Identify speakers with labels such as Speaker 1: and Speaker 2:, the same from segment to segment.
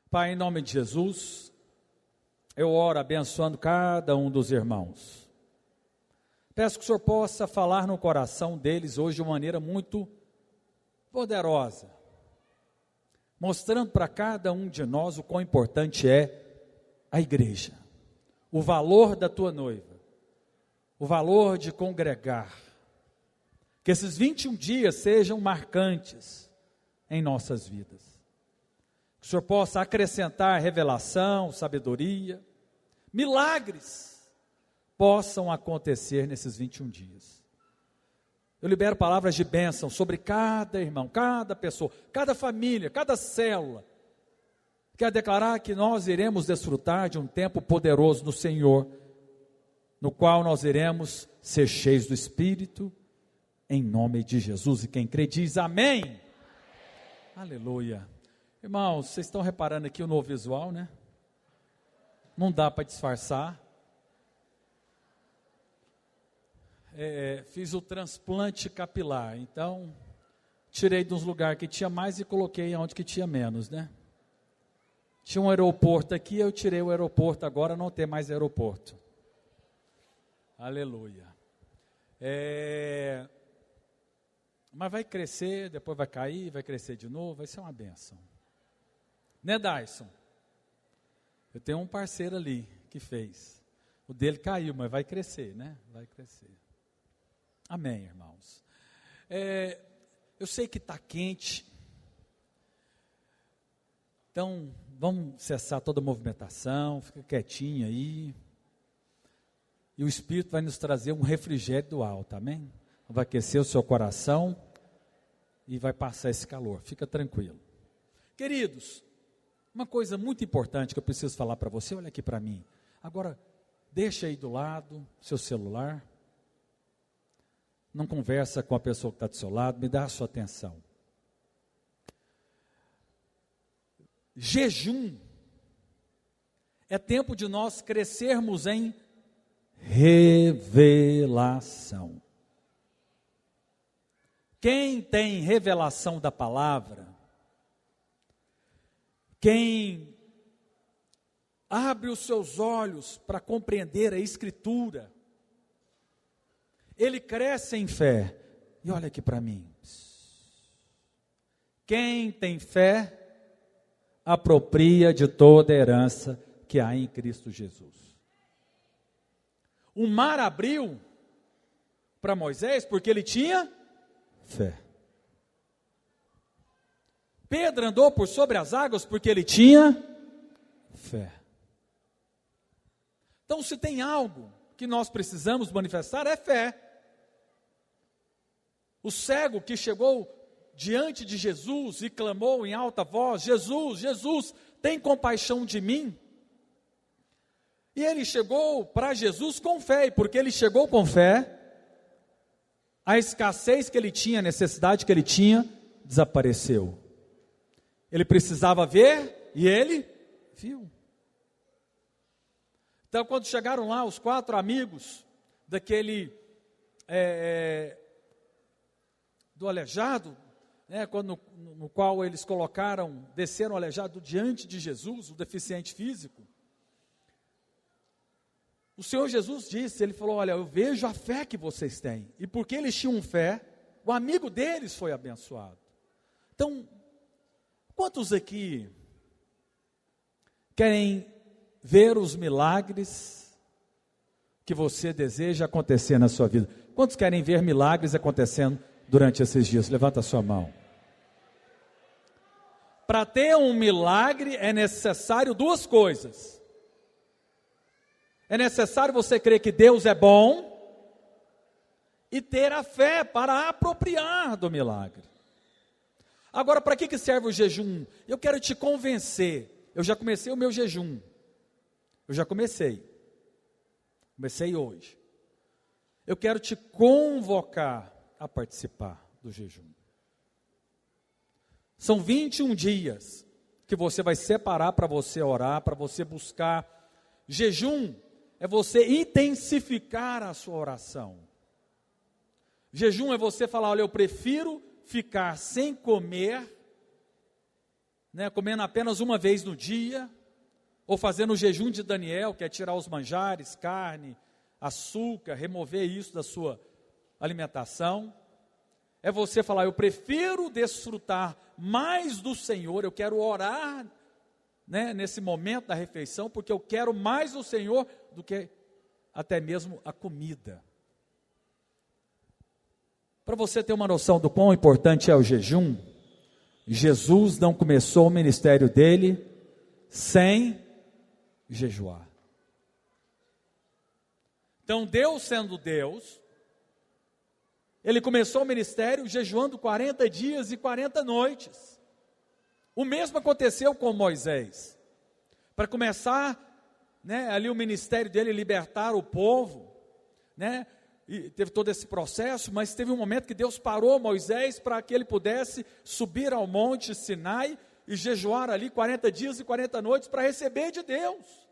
Speaker 1: Pai, em nome de Jesus, eu oro abençoando cada um dos irmãos. Peço que o Senhor possa falar no coração deles hoje de uma maneira muito poderosa, mostrando para cada um de nós o quão importante é a igreja, o valor da tua noiva, o valor de congregar. Que esses 21 dias sejam marcantes em nossas vidas. Que o Senhor possa acrescentar revelação, sabedoria, milagres possam acontecer nesses 21 dias. Eu libero palavras de bênção sobre cada irmão, cada pessoa, cada família, cada célula. Quero declarar que nós iremos desfrutar de um tempo poderoso no Senhor, no qual nós iremos ser cheios do Espírito, em nome de Jesus. E quem crê diz amém. Amém. Aleluia. Irmãos, vocês estão reparando aqui o novo visual, né? Não dá para disfarçar. Fiz o transplante capilar, então tirei de uns lugares que tinha mais e coloquei onde que tinha menos, né? Tinha um aeroporto aqui, eu tirei o aeroporto, agora não tem mais aeroporto. Aleluia. Mas vai crescer, depois vai cair, vai crescer de novo, vai ser uma bênção. Né, Dyson? Eu tenho um parceiro ali que fez. O dele caiu, mas vai crescer, né? Vai crescer. Amém, irmãos. Eu sei que está quente. Então, vamos cessar toda a movimentação, fica quietinho aí. E o Espírito vai nos trazer um refrigério do alto, amém? Vai aquecer o seu coração e vai passar esse calor, fica tranquilo. Queridos, uma coisa muito importante que eu preciso falar para você, olha aqui para mim. Agora, deixa aí do lado seu celular. Não conversa com a pessoa que está do seu lado, me dá a sua atenção. Jejum é tempo de nós crescermos em revelação. Quem tem revelação da palavra, quem abre os seus olhos para compreender a Escritura, ele cresce em fé. E olha aqui para mim. Quem tem fé, apropria de toda a herança que há em Cristo Jesus. O mar abriu para Moisés porque ele tinha fé. Pedro andou por sobre as águas porque ele tinha fé. Então, se tem algo que nós precisamos manifestar, é fé. O cego que chegou diante de Jesus e clamou em alta voz: Jesus, Jesus, tem compaixão de mim. E ele chegou para Jesus com fé, e porque ele chegou com fé, a escassez que ele tinha, a necessidade que ele tinha, desapareceu. Ele precisava ver, e ele viu. Então, quando chegaram lá os 4 amigos daquele do aleijado, no qual eles desceram o aleijado diante de Jesus, o deficiente físico, o Senhor Jesus disse, ele falou: olha, eu vejo a fé que vocês têm, e porque eles tinham fé, o amigo deles foi abençoado. Então, quantos aqui querem ver os milagres que você deseja acontecer na sua vida? Quantos querem ver milagres acontecendo durante esses dias? Levanta a sua mão. Para ter um milagre é necessário 2 coisas. É necessário você crer que Deus é bom e ter a fé para apropriar do milagre. Agora, para que serve o jejum? Eu quero te convencer. Eu já comecei o meu jejum. Comecei hoje. Eu quero te convocar a participar do jejum. São 21 dias que você vai separar para você orar, para você buscar. Jejum é você intensificar a sua oração. Jejum é você falar: olha, eu prefiro ficar sem comer né, comendo apenas uma vez no dia, ou fazendo o jejum de Daniel, que é tirar os manjares, carne, açúcar, remover isso da sua alimentação. É você falar, eu prefiro desfrutar mais do Senhor, eu quero orar, né, nesse momento da refeição, porque eu quero mais o Senhor do que até mesmo a comida. Para você ter uma noção do quão importante é o jejum, Jesus não começou o ministério dele sem jejuar. Então, Deus sendo Deus, ele começou o ministério jejuando 40 dias e 40 noites. O mesmo aconteceu com Moisés. Para começar, né, ali o ministério dele, libertar o povo, né, e teve todo esse processo, mas teve um momento que Deus parou Moisés para que ele pudesse subir ao monte Sinai e jejuar ali 40 dias e 40 noites para receber de Deus.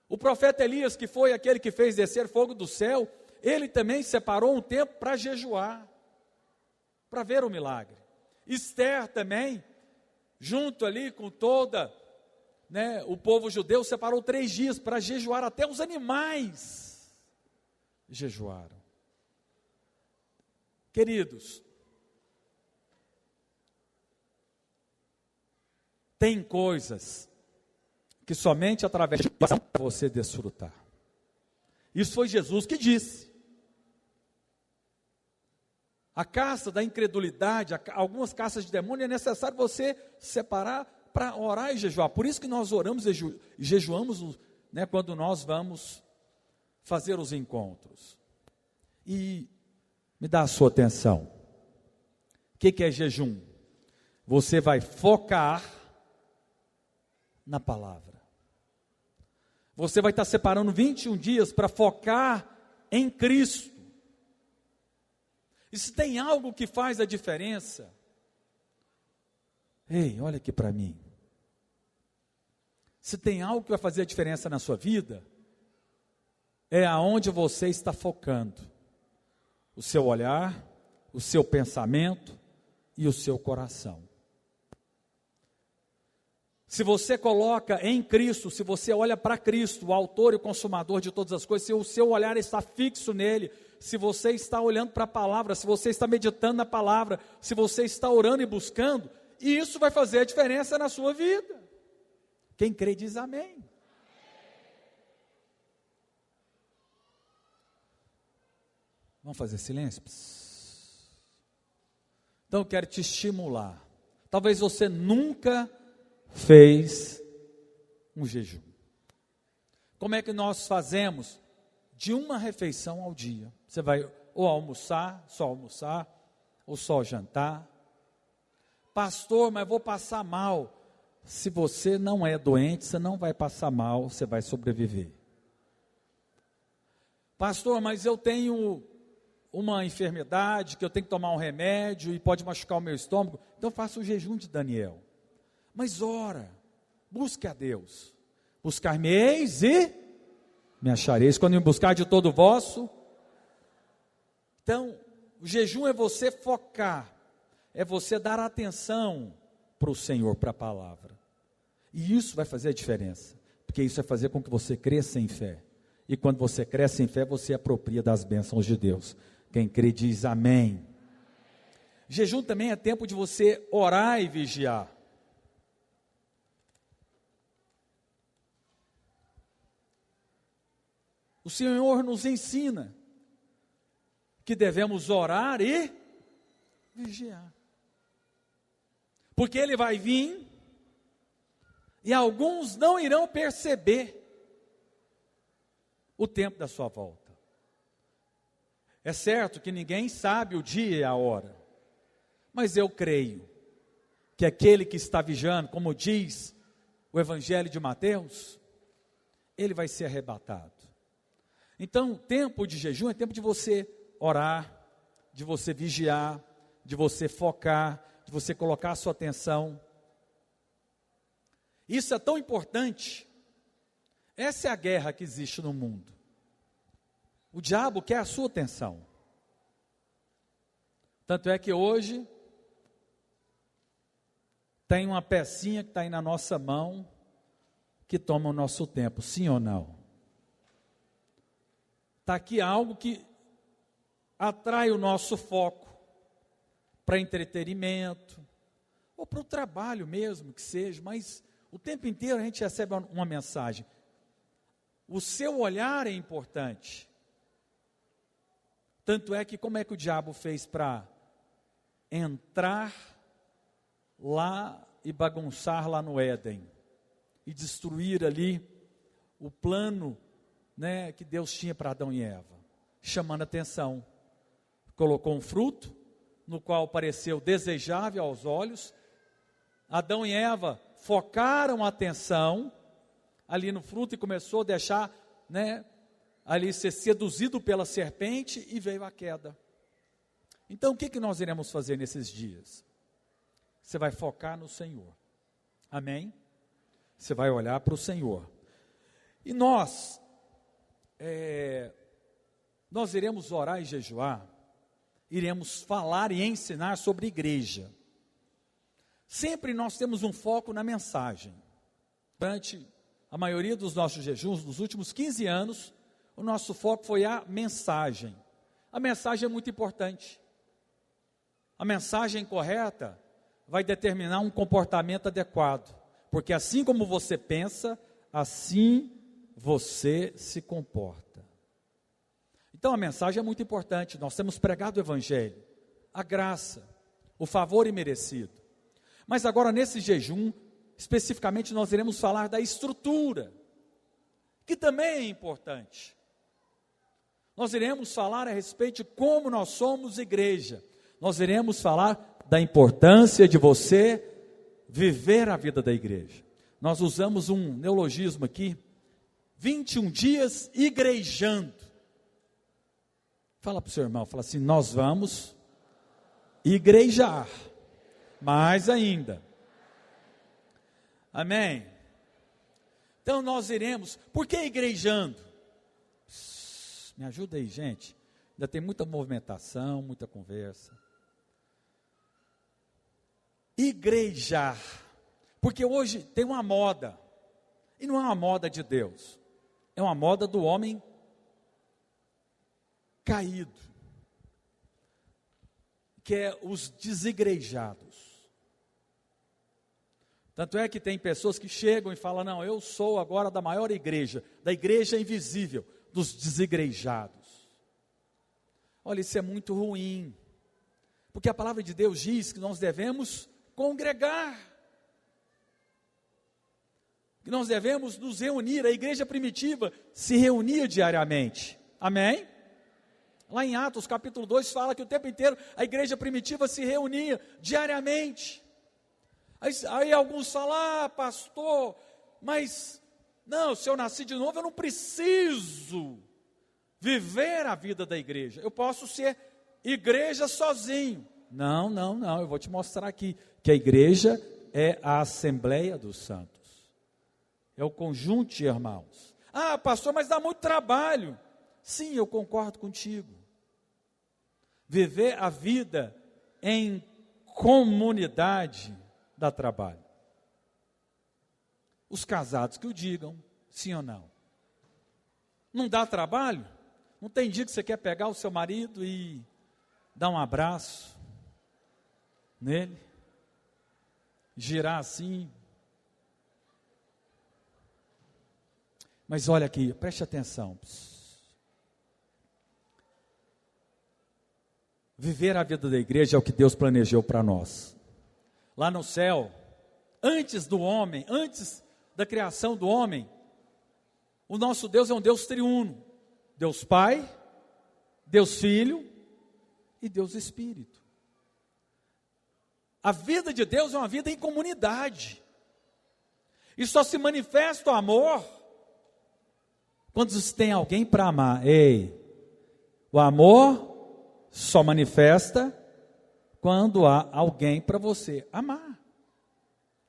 Speaker 1: O profeta Elias, que foi aquele que fez descer fogo do céu, ele também separou um tempo para jejuar, para ver o milagre. Esther também, junto ali com toda, né, o povo judeu, separou 3 dias para jejuar, até os animais jejuaram. Queridos, tem coisas que somente através de você desfrutar. Isso foi Jesus que disse. A caça da incredulidade, algumas caças de demônio, é necessário você separar para orar e jejuar. Por isso que nós oramos e jejuamos, né, quando nós vamos fazer os encontros. E me dá a sua atenção. O que é jejum? Você vai focar na palavra. Você vai estar separando 21 dias para focar em Cristo. E se tem algo que faz a diferença, ei, olha aqui para mim. Se tem algo que vai fazer a diferença na sua vida, é aonde você está focando o seu olhar, o seu pensamento e o seu coração. Se você coloca em Cristo, se você olha para Cristo, o autor e o consumador de todas as coisas, se o seu olhar está fixo nele, se você está olhando para a palavra, se você está meditando na palavra, se você está orando e buscando, isso vai fazer a diferença na sua vida. Quem crê diz amém. Vamos fazer silêncio? Então eu quero te estimular. Talvez você nunca fez um jejum. Como é que nós fazemos? De uma refeição ao dia. Você vai ou almoçar, ou só jantar. Pastor, mas vou passar mal. Se você não é doente, você não vai passar mal, você vai sobreviver. Pastor, mas eu tenho uma enfermidade, que eu tenho que tomar um remédio e pode machucar o meu estômago. Então faça o jejum de Daniel. Mas ora, busque a Deus. Buscar-me-eis e me achareis, quando me buscar de todo o vosso. Então, o jejum é você focar, é você dar atenção para o Senhor, para a palavra. E isso vai fazer a diferença, porque isso vai fazer com que você cresça em fé. E quando você cresce em fé, você apropria das bênçãos de Deus. Quem crê diz amém. Jejum também é tempo de você orar e vigiar. O Senhor nos ensina que devemos orar e vigiar. Porque Ele vai vir e alguns não irão perceber o tempo da sua volta. É certo que ninguém sabe o dia e a hora, mas eu creio que aquele que está vigiando, como diz o Evangelho de Mateus, ele vai ser arrebatado. Então, tempo de jejum é tempo de você orar, de você vigiar, de você focar, de você colocar a sua atenção. Isso é tão importante. Essa é a guerra que existe no mundo. O diabo quer a sua atenção. Tanto é que hoje, tem uma pecinha que está aí na nossa mão, que toma o nosso tempo, sim ou não? Está aqui algo que atrai o nosso foco para entretenimento, ou para o trabalho mesmo, que seja, mas o tempo inteiro a gente recebe uma mensagem. O seu olhar é importante. Tanto é que como é que o diabo fez para entrar lá e bagunçar lá no Éden e destruir ali o plano, né, que Deus tinha para Adão e Eva? Chamando a atenção. Colocou um fruto no qual pareceu desejável aos olhos. Adão e Eva focaram a atenção ali no fruto e começou a deixar, né, ali ser seduzido pela serpente, e veio a queda. Então o que nós iremos fazer nesses dias? Você vai focar no Senhor, amém? Você vai olhar para o Senhor, e nós iremos orar e jejuar, iremos falar e ensinar sobre igreja. Sempre nós temos um foco na mensagem. Durante a maioria dos nossos jejuns, nos últimos 15 anos, o nosso foco foi a mensagem. A mensagem é muito importante. A mensagem correta vai determinar um comportamento adequado, porque assim como você pensa, assim você se comporta. Então a mensagem é muito importante. Nós temos pregado o Evangelho, a graça, o favor imerecido. Mas agora nesse jejum, especificamente nós iremos falar da estrutura, que também é importante. Nós iremos falar a respeito de como nós somos igreja. Nós iremos falar da importância de você viver a vida da igreja. Nós usamos um neologismo aqui, 21 dias igrejando. Fala para o seu irmão, fala assim: nós vamos igrejar, mais ainda. Amém? Então nós iremos, por que igrejando? Me ajuda aí, gente. Ainda tem muita movimentação, muita conversa. Igrejar, porque hoje tem uma moda, e não é uma moda de Deus, é uma moda do homem caído, que é os desigrejados. Tanto é que tem pessoas que chegam e falam: não, eu sou agora da maior igreja, da igreja invisível, dos desigrejados. Olha, isso é muito ruim, porque a palavra de Deus diz que nós devemos congregar, que nós devemos nos reunir. A igreja primitiva se reunia diariamente, amém? Lá em Atos capítulo 2 fala que o tempo inteiro a igreja primitiva se reunia diariamente. Aí alguns falam: pastor, mas não, se eu nasci de novo eu não preciso viver a vida da igreja, eu posso ser igreja sozinho. Não, eu vou te mostrar aqui que a igreja é a Assembleia dos Santos, é o conjunto de irmãos. Ah, pastor, mas dá muito trabalho. Sim, eu concordo contigo. Viver a vida em comunidade dá trabalho. Os casados que o digam, sim ou não? Não dá trabalho? Não tem dia que você quer pegar o seu marido e dar um abraço nele, girar assim? Mas olha aqui, preste atenção. Viver a vida da igreja é o que Deus planejou para nós. Lá no céu, antes do homem, antes da criação do homem, o nosso Deus é um Deus triuno: Deus Pai, Deus Filho e Deus Espírito. A vida de Deus é uma vida em comunidade, e só se manifesta o amor quando você tem alguém para amar. Ei, o amor só manifesta quando há alguém para você amar.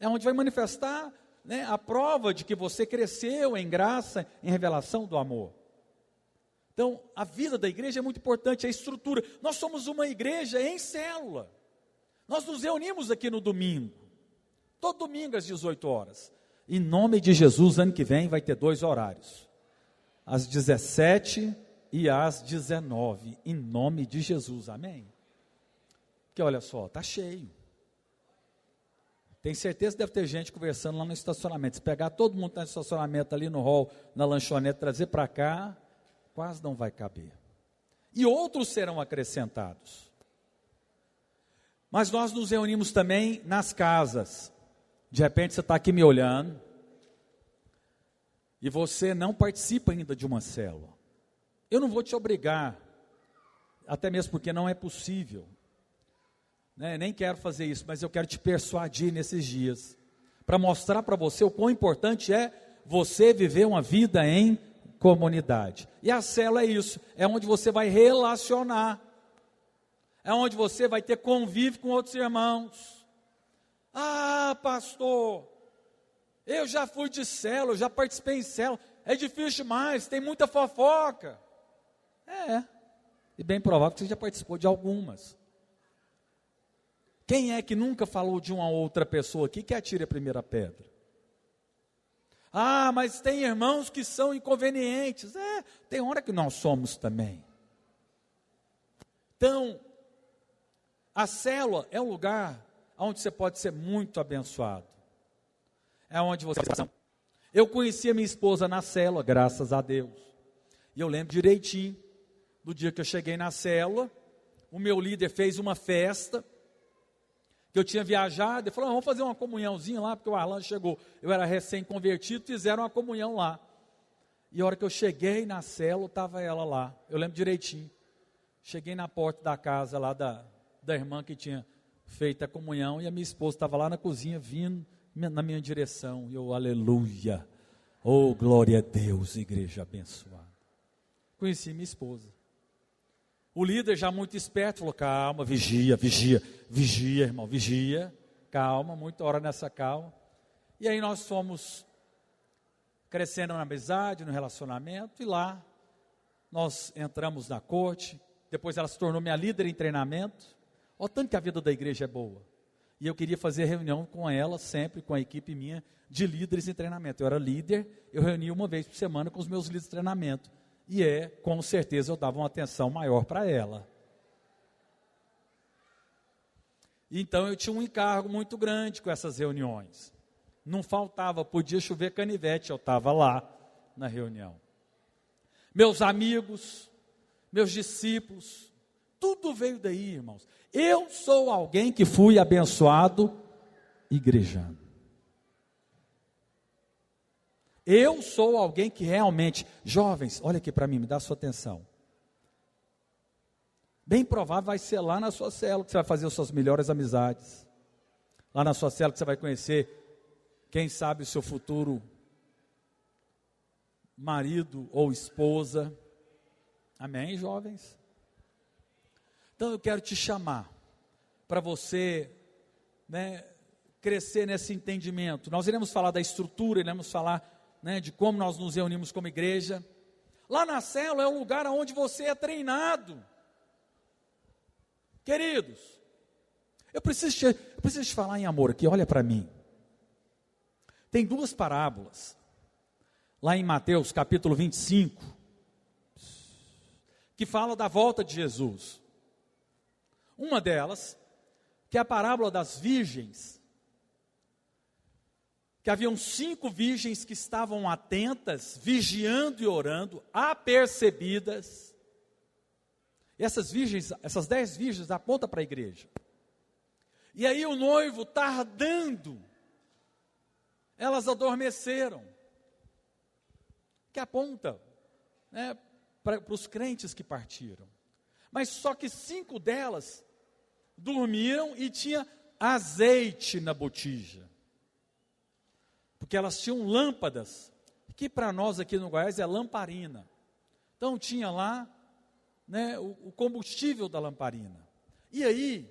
Speaker 1: É onde vai manifestar, né, a prova de que você cresceu em graça, em revelação do amor. Então, a vida da igreja é muito importante, a estrutura. Nós somos uma igreja em célula. Nós nos reunimos aqui no domingo. Todo domingo às 18 horas. Em nome de Jesus, ano que vem vai ter 2 horários. Às 17 e às 19. Em nome de Jesus, amém? Porque olha só, está cheio. Tem certeza que deve ter gente conversando lá no estacionamento. Se pegar todo mundo no estacionamento ali no hall, na lanchonete, trazer para cá, quase não vai caber. E outros serão acrescentados. Mas nós nos reunimos também nas casas. De repente você está aqui me olhando e você não participa ainda de uma célula. Eu não vou te obrigar, até mesmo porque não é possível. Nem quero fazer isso, mas eu quero te persuadir nesses dias, para mostrar para você o quão importante é você viver uma vida em comunidade. E a célula é isso, é onde você vai relacionar, é onde você vai ter convívio com outros irmãos. Ah, pastor, eu já fui de célula, eu já participei em célula, é difícil demais, tem muita fofoca. E bem provável que você já participou de algumas. Quem é que nunca falou de uma outra pessoa aqui que atire a primeira pedra? Ah, mas tem irmãos que são inconvenientes. Tem hora que nós somos também. Então, a célula é um lugar onde você pode ser muito abençoado. É onde você... Eu conheci a minha esposa na célula, graças a Deus. E eu lembro direitinho, do dia que eu cheguei na célula, o meu líder fez uma festa, que eu tinha viajado, ele falou, vamos fazer uma comunhãozinha lá, porque o Arlan chegou, eu era recém-convertido, fizeram uma comunhão lá. E a hora que eu cheguei na célula, estava ela lá, eu lembro direitinho. Cheguei na porta da casa lá da irmã que tinha feito a comunhão, e a minha esposa estava lá na cozinha, vindo na minha direção, e eu, aleluia, oh glória a Deus, igreja abençoada. Conheci minha esposa. O líder já muito esperto falou, calma, vigia, irmão, vigia, calma, muita hora nessa calma. E aí nós fomos crescendo na amizade, no relacionamento, e lá nós entramos na corte, depois ela se tornou minha líder em treinamento. Olha o tanto que a vida da igreja é boa. E eu queria fazer reunião com ela, sempre com a equipe minha, de líderes em treinamento. Eu era líder, eu reunia uma vez por semana com os meus líderes de treinamento. E com certeza eu dava uma atenção maior para ela. Então eu tinha um encargo muito grande com essas reuniões. Não faltava, podia chover canivete, eu estava lá na reunião. Meus amigos, meus discípulos, tudo veio daí, irmãos. Eu sou alguém que fui abençoado igrejando. Eu sou alguém que realmente, jovens, olha aqui para mim, me dá a sua atenção. Bem provável vai ser lá na sua célula que você vai fazer as suas melhores amizades. Lá na sua célula que você vai conhecer, quem sabe, o seu futuro marido ou esposa. Amém, jovens? Então eu quero te chamar para você, crescer nesse entendimento. Nós iremos falar da estrutura, iremos falar de como nós nos reunimos como igreja. Lá na célula é um lugar onde você é treinado. Queridos, eu preciso te falar em amor aqui, olha para mim. Tem 2 parábolas, lá em Mateus capítulo 25, que fala da volta de Jesus. Uma delas, que é a parábola das virgens, que haviam 5 virgens que estavam atentas, vigiando e orando, apercebidas. E essas 10 virgens apontam para a igreja. E aí o noivo tardando, elas adormeceram. Que aponta para os crentes que partiram. Mas só que 5 delas dormiram e tinha azeite na botija. Porque elas tinham lâmpadas, que para nós aqui no Goiás é lamparina. Então tinha lá o combustível da lamparina. E aí,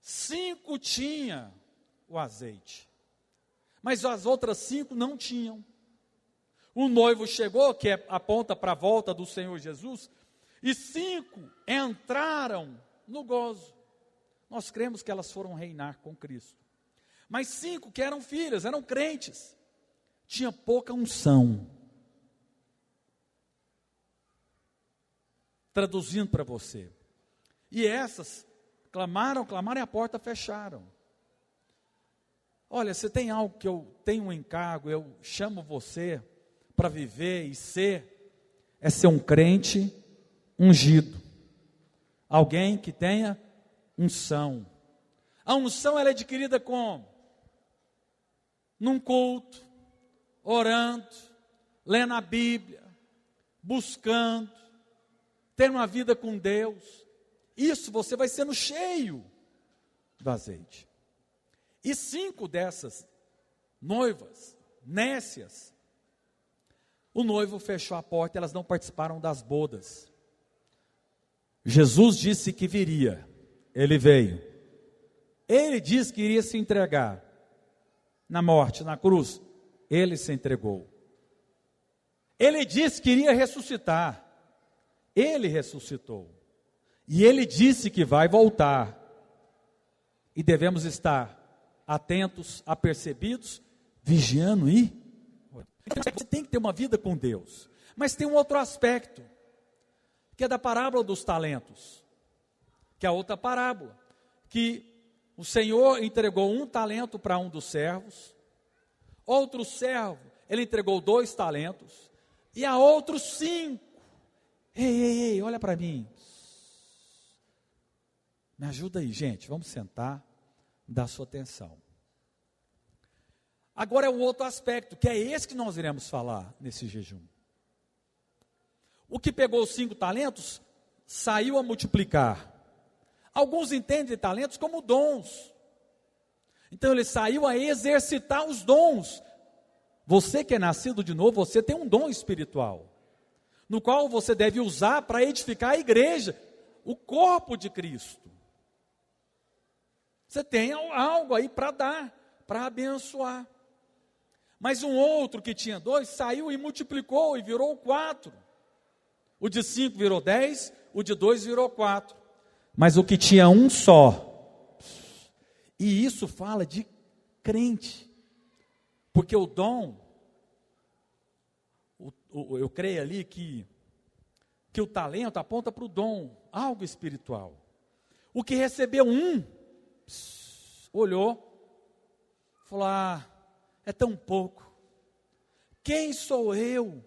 Speaker 1: 5 tinha o azeite, mas as outras 5 não tinham. O noivo chegou, que aponta para a volta do Senhor Jesus, e 5 entraram no gozo. Nós cremos que elas foram reinar com Cristo. Mas 5 que eram filhas, eram crentes, tinha pouca unção. Traduzindo para você. E essas clamaram e a porta fecharam. Olha, você tem algo que eu tenho um encargo, eu chamo você para viver e ser, é ser um crente ungido. Alguém que tenha unção. A unção ela é adquirida como? Num culto, orando, lendo a Bíblia, buscando, tendo uma vida com Deus. Isso você vai sendo cheio do azeite. E 5 dessas noivas, nécias, o noivo fechou a porta, elas não participaram das bodas. Jesus disse que viria, ele veio. Ele disse que iria se entregar na morte, na cruz, ele se entregou. Ele disse que iria ressuscitar, ele ressuscitou. E ele disse que vai voltar. E devemos estar atentos, apercebidos, vigiando e... Você tem que ter uma vida com Deus. Mas tem um outro aspecto, que é da parábola dos talentos. Que é a outra parábola. Que o Senhor entregou 1 talento para um dos servos. Outro servo, ele entregou 2 talentos. E a outros 5. Ei, olha para mim. Me ajuda aí, gente. Vamos sentar, dar sua atenção. Agora é o outro aspecto, que é esse que nós iremos falar nesse jejum. O que pegou os 5 talentos, saiu a multiplicar. Alguns entendem talentos como dons. Então ele saiu a exercitar os dons. Você que é nascido de novo, você tem um dom espiritual, no qual você deve usar para edificar a igreja, o corpo de Cristo. Você tem algo aí para dar, para abençoar. Mas um outro que tinha 2, saiu e multiplicou e virou 4. O de 5 virou 10, o de 2 virou 4. Mas o que tinha um só. E isso fala de crente. Porque o dom, eu creio ali que o talento aponta para o dom, algo espiritual. O que recebeu olhou, falou, é tão pouco. Quem sou eu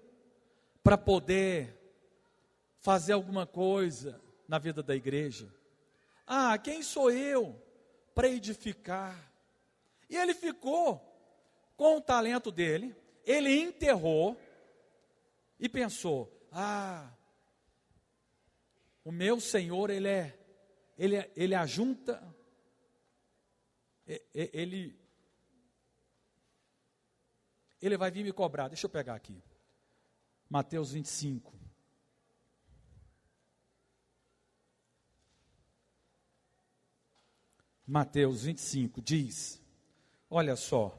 Speaker 1: para poder fazer alguma coisa na vida da igreja? Quem sou eu para edificar? E ele ficou com o talento dele, ele enterrou e pensou, o meu Senhor, ele ajunta, ele vai vir me cobrar. Deixa eu pegar aqui, Mateus 25. Mateus 25 diz, olha só,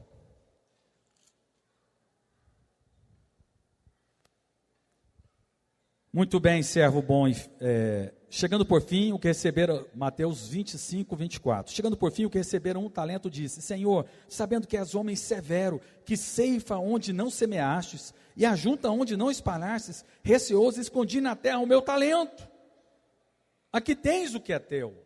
Speaker 1: muito bem, servo bom, chegando por fim, o que receberam, Mateus 25, 24, chegando por fim, o que receberam 1 talento, disse, Senhor, sabendo que és homem severo, que ceifa onde não semeastes, e ajunta onde não espalhastes, receoso, escondi na terra o meu talento, aqui tens o que é teu.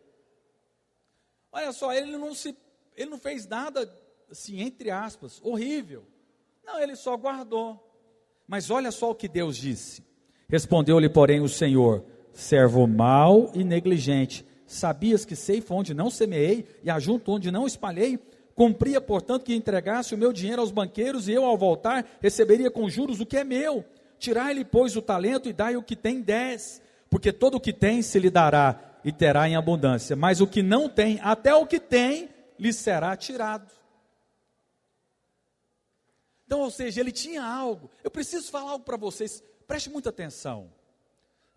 Speaker 1: Olha só, ele não fez nada, assim, entre aspas, horrível, não, ele só guardou, mas olha só o que Deus disse. Respondeu-lhe, porém, o Senhor, servo mau e negligente, sabias que ceifa onde não semeei e ajunto onde não espalhei? Cumpria, portanto, que entregasse o meu dinheiro aos banqueiros e eu, ao voltar, receberia com juros o que é meu. Tirai-lhe, pois, o talento e dai o que tem 10, porque todo o que tem se lhe dará e terá em abundância, mas o que não tem, até o que tem, lhe será tirado. Então, ou seja, ele tinha algo. Eu preciso falar algo para vocês. Preste muita atenção.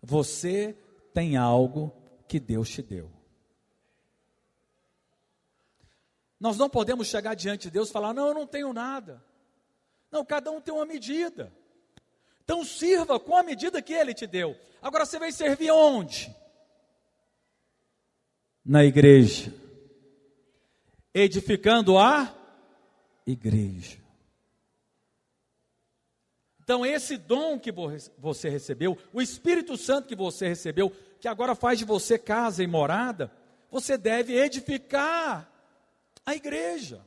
Speaker 1: Você tem algo que Deus te deu. Nós não podemos chegar diante de Deus e falar, não, eu não tenho nada. Não, cada um tem uma medida. Então sirva com a medida que Ele te deu. Agora você vai servir onde? Na igreja. edificando a igreja. Então esse dom que você recebeu, o Espírito Santo que você recebeu, que agora faz de você casa e morada, você deve edificar a igreja.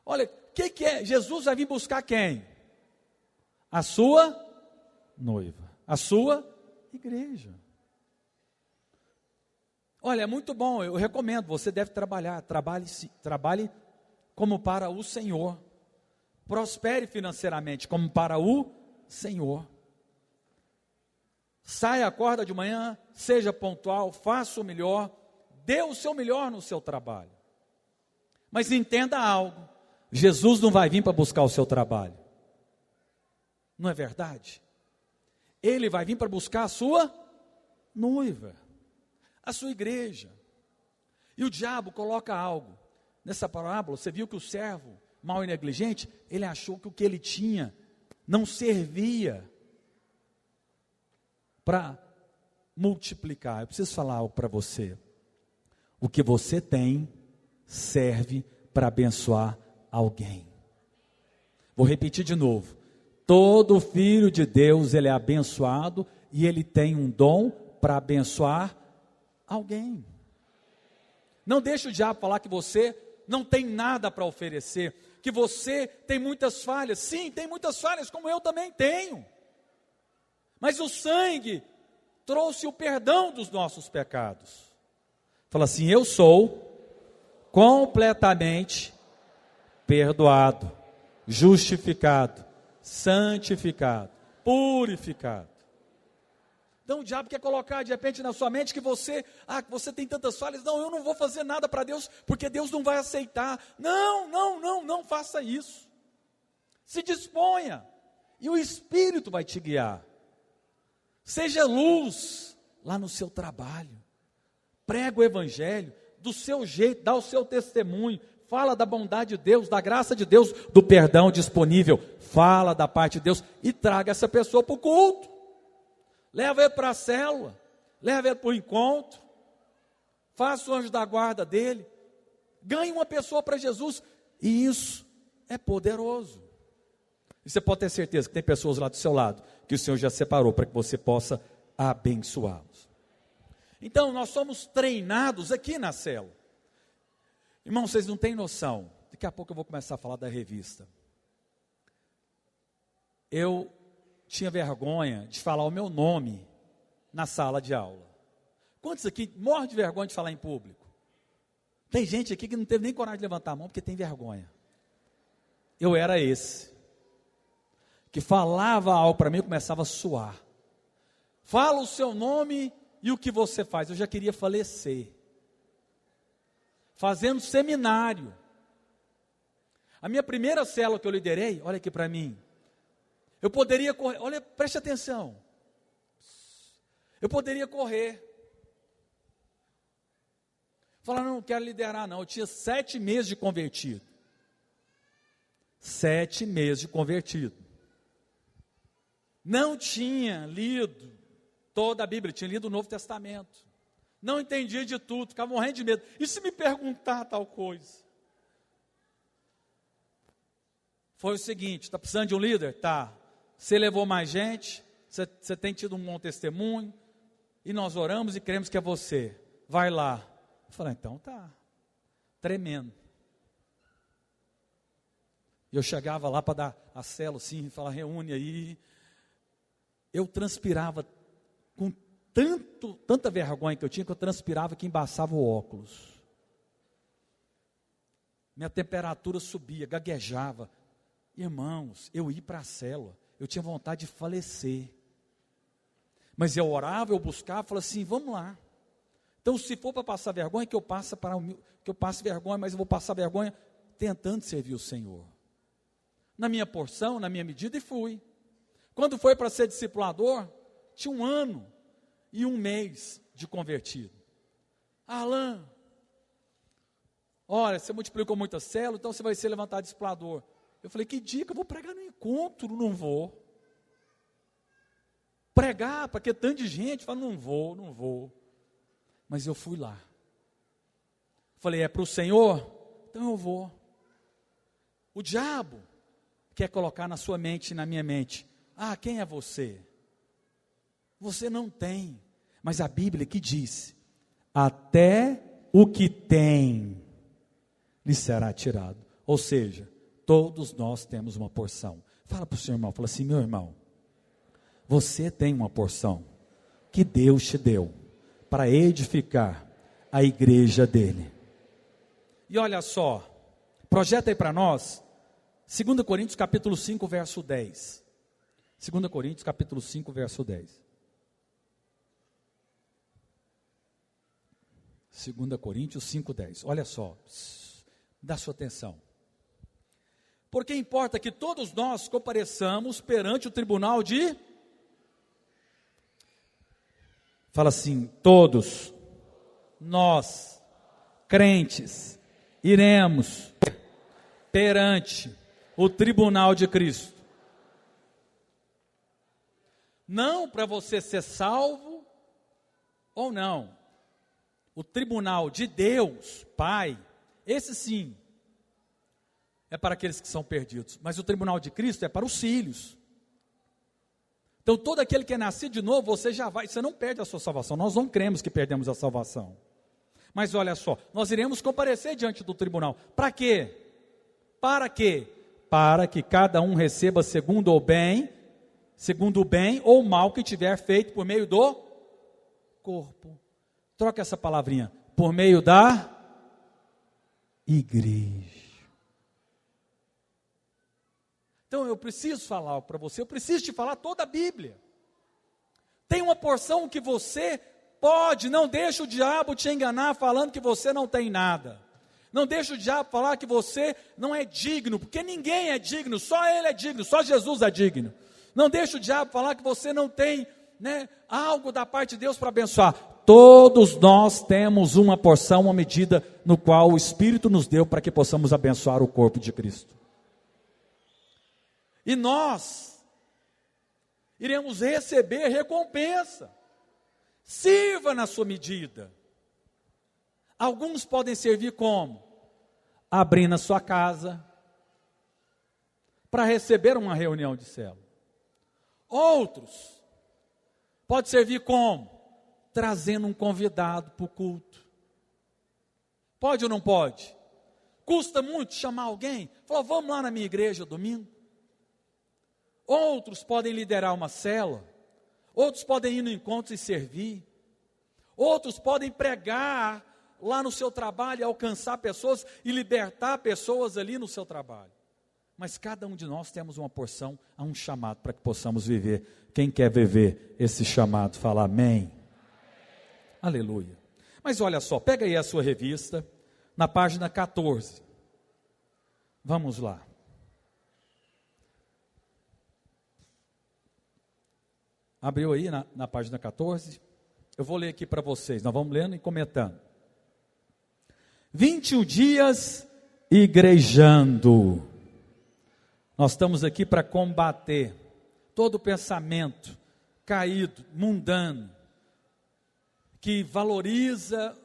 Speaker 1: Olha, o que é? Jesus vai vir buscar quem? A sua noiva, a sua igreja. Olha, é muito bom, eu recomendo, você deve trabalhe como para o Senhor. Prospere financeiramente como para o Senhor. Saia, acorda de manhã, seja pontual, faça o melhor, dê o seu melhor no seu trabalho. Mas entenda algo, Jesus não vai vir para buscar o seu trabalho. Não é verdade? Ele vai vir para buscar a sua noiva, a sua igreja. E o diabo coloca algo. Nessa parábola, você viu que o servo mau e negligente, ele achou que o que ele tinha não servia para multiplicar. Eu preciso falar algo para você. O que você tem serve para abençoar alguém. Vou repetir de novo. Todo filho de Deus, ele é abençoado e ele tem um dom para abençoar alguém. Não deixe o diabo falar que você não tem nada para oferecer, que você tem muitas falhas. Sim, tem muitas falhas, como eu também tenho. Mas o sangue trouxe o perdão dos nossos pecados. Fala assim, eu sou completamente perdoado, justificado, santificado, purificado. Então o diabo quer colocar de repente na sua mente que você tem tantas falhas. Não, eu não vou fazer nada para Deus, porque Deus não vai aceitar. Não faça isso. Se disponha, e o Espírito vai te guiar. Seja luz lá no seu trabalho. Prega o Evangelho do seu jeito, dá o seu testemunho. Fala da bondade de Deus, da graça de Deus, do perdão disponível. Fala da parte de Deus e traga essa pessoa para o culto. Leva ele para a célula, leva ele para o encontro, faça o anjo da guarda dele, ganhe uma pessoa para Jesus, e isso é poderoso. E você pode ter certeza que tem pessoas lá do seu lado, que o Senhor já separou para que você possa abençoá-los. Então, nós somos treinados aqui na célula. Irmãos, vocês não têm noção, daqui a pouco eu vou começar a falar da revista. Eu tinha vergonha de falar o meu nome na sala de aula. Quantos aqui morrem de vergonha de falar em público? Tem gente aqui que não teve nem coragem de levantar a mão porque tem vergonha. Eu era esse, que falava algo para mim e começava a suar. Fala o seu nome e o que você faz. Eu já queria falecer. Fazendo seminário. A minha primeira célula que eu liderei, olha aqui para mim. Eu poderia correr, olha, preste atenção. Eu poderia correr. Falar, não quero liderar não. Eu tinha 7 meses de convertido. 7 meses de convertido. Não tinha lido toda a Bíblia, tinha lido o Novo Testamento. Não entendia de tudo, ficava morrendo de medo. E se me perguntar tal coisa? Foi o seguinte, está precisando de um líder? Tá. Você levou mais gente, você tem tido um bom testemunho, e nós oramos e cremos que é você. Vai lá. Eu falei, então tá. Tremendo. E eu chegava lá para dar a célula assim, falar, reúne aí. Eu transpirava com tanta vergonha que eu tinha, que eu transpirava que embaçava o óculos. Minha temperatura subia, gaguejava. Irmãos, eu ia para a célula, eu tinha vontade de falecer. Mas eu orava, eu buscava, falava assim, vamos lá. Então, se for para passar vergonha, que eu passe vergonha, mas eu vou passar vergonha tentando servir o Senhor. Na minha porção, na minha medida, e fui. Quando foi para ser discipulador, tinha 1 ano e 1 mês de convertido. Alan, olha, você multiplicou muita célula, então você vai ser levantado discipulador. Eu falei, que dica, eu vou pregar no encontro, não vou. Pregar, para que tanto de gente, fala, não vou. Mas eu fui lá. Falei, é para o Senhor? Então eu vou. O diabo quer colocar na sua mente e na minha mente, quem é você? Você não tem. Mas a Bíblia que diz, até o que tem lhe será tirado. Ou seja, todos nós temos uma porção. Fala para o seu irmão, fala assim, meu irmão, você tem uma porção que Deus te deu para edificar a igreja dele. E olha só, projeta aí para nós, 2 Coríntios capítulo 5, verso 10. 2 Coríntios capítulo 5, verso 10. 2 Coríntios 5, 10. Olha só, dá sua atenção. Porque importa que todos nós compareçamos perante o tribunal de... Fala assim, todos nós, crentes, iremos perante o tribunal de Cristo. Não para você ser salvo ou não. O tribunal de Deus, Pai, esse sim, é para aqueles que são perdidos. Mas o tribunal de Cristo é para os filhos. Então todo aquele que é nascido de novo, você não perde a sua salvação. Nós não cremos que perdemos a salvação. Mas olha só, nós iremos comparecer diante do tribunal. Para quê? Para quê? Para que cada um receba segundo o bem ou o mal que tiver feito por meio do corpo. Troca essa palavrinha, por meio da igreja. Então eu preciso falar algo para você, eu preciso te falar toda a Bíblia. Tem uma porção que você pode, não deixa o diabo te enganar falando que você não tem nada. Não deixa o diabo falar que você não é digno, porque ninguém é digno, só ele é digno, só Jesus é digno. Não deixa o diabo falar que você não tem, algo da parte de Deus para abençoar. Todos nós temos uma porção, uma medida no qual o Espírito nos deu para que possamos abençoar o corpo de Cristo. E nós iremos receber recompensa. Sirva na sua medida. Alguns podem servir como? Abrindo a sua casa para receber uma reunião de célula. Outros podem servir como? Trazendo um convidado para o culto. Pode ou não pode? Custa muito chamar alguém? Falar, vamos lá na minha igreja domingo. Outros podem liderar uma célula. Outros podem ir no encontro e servir. Outros podem pregar lá no seu trabalho e alcançar pessoas e libertar pessoas ali no seu trabalho. Mas cada um de nós temos uma porção, há um chamado para que possamos viver. Quem quer viver esse chamado, fala amém. Aleluia. Mas olha só, pega aí a sua revista, na página 14. Vamos lá. Abriu aí na página 14. Eu vou ler aqui para vocês, nós vamos lendo e comentando. 21 dias igrejando. Nós estamos aqui para combater todo pensamento caído, mundano, que valoriza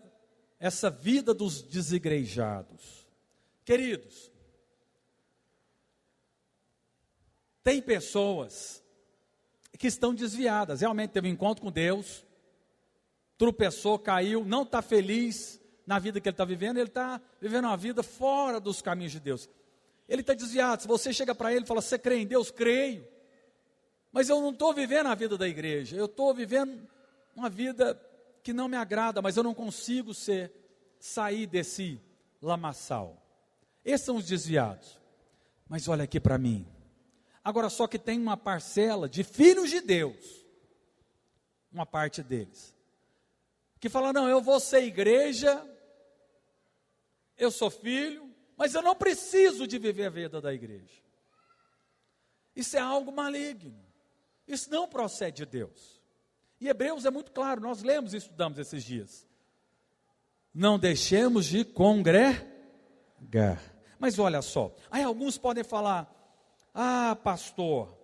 Speaker 1: essa vida dos desigrejados. Queridos, tem pessoas que estão desviadas, realmente teve um encontro com Deus, tropeçou, caiu, não está feliz na vida que ele está vivendo, ele está vivendo uma vida fora dos caminhos de Deus. Ele está desviado. Se você chega para ele e fala, você crê em Deus? Creio. Mas eu não estou vivendo a vida da igreja, eu estou vivendo uma vida que não me agrada, mas eu não consigo sair desse lamaçal. Esses são os desviados. Mas olha aqui para mim. Agora só que tem uma parcela de filhos de Deus, uma parte deles, que fala, não, eu vou ser igreja, eu sou filho, mas eu não preciso de viver a vida da igreja. Isso é algo maligno. Isso não procede de Deus. E Hebreus é muito claro, nós lemos e estudamos esses dias. Não deixemos de congregar. Mas olha só, aí alguns podem falar, pastor,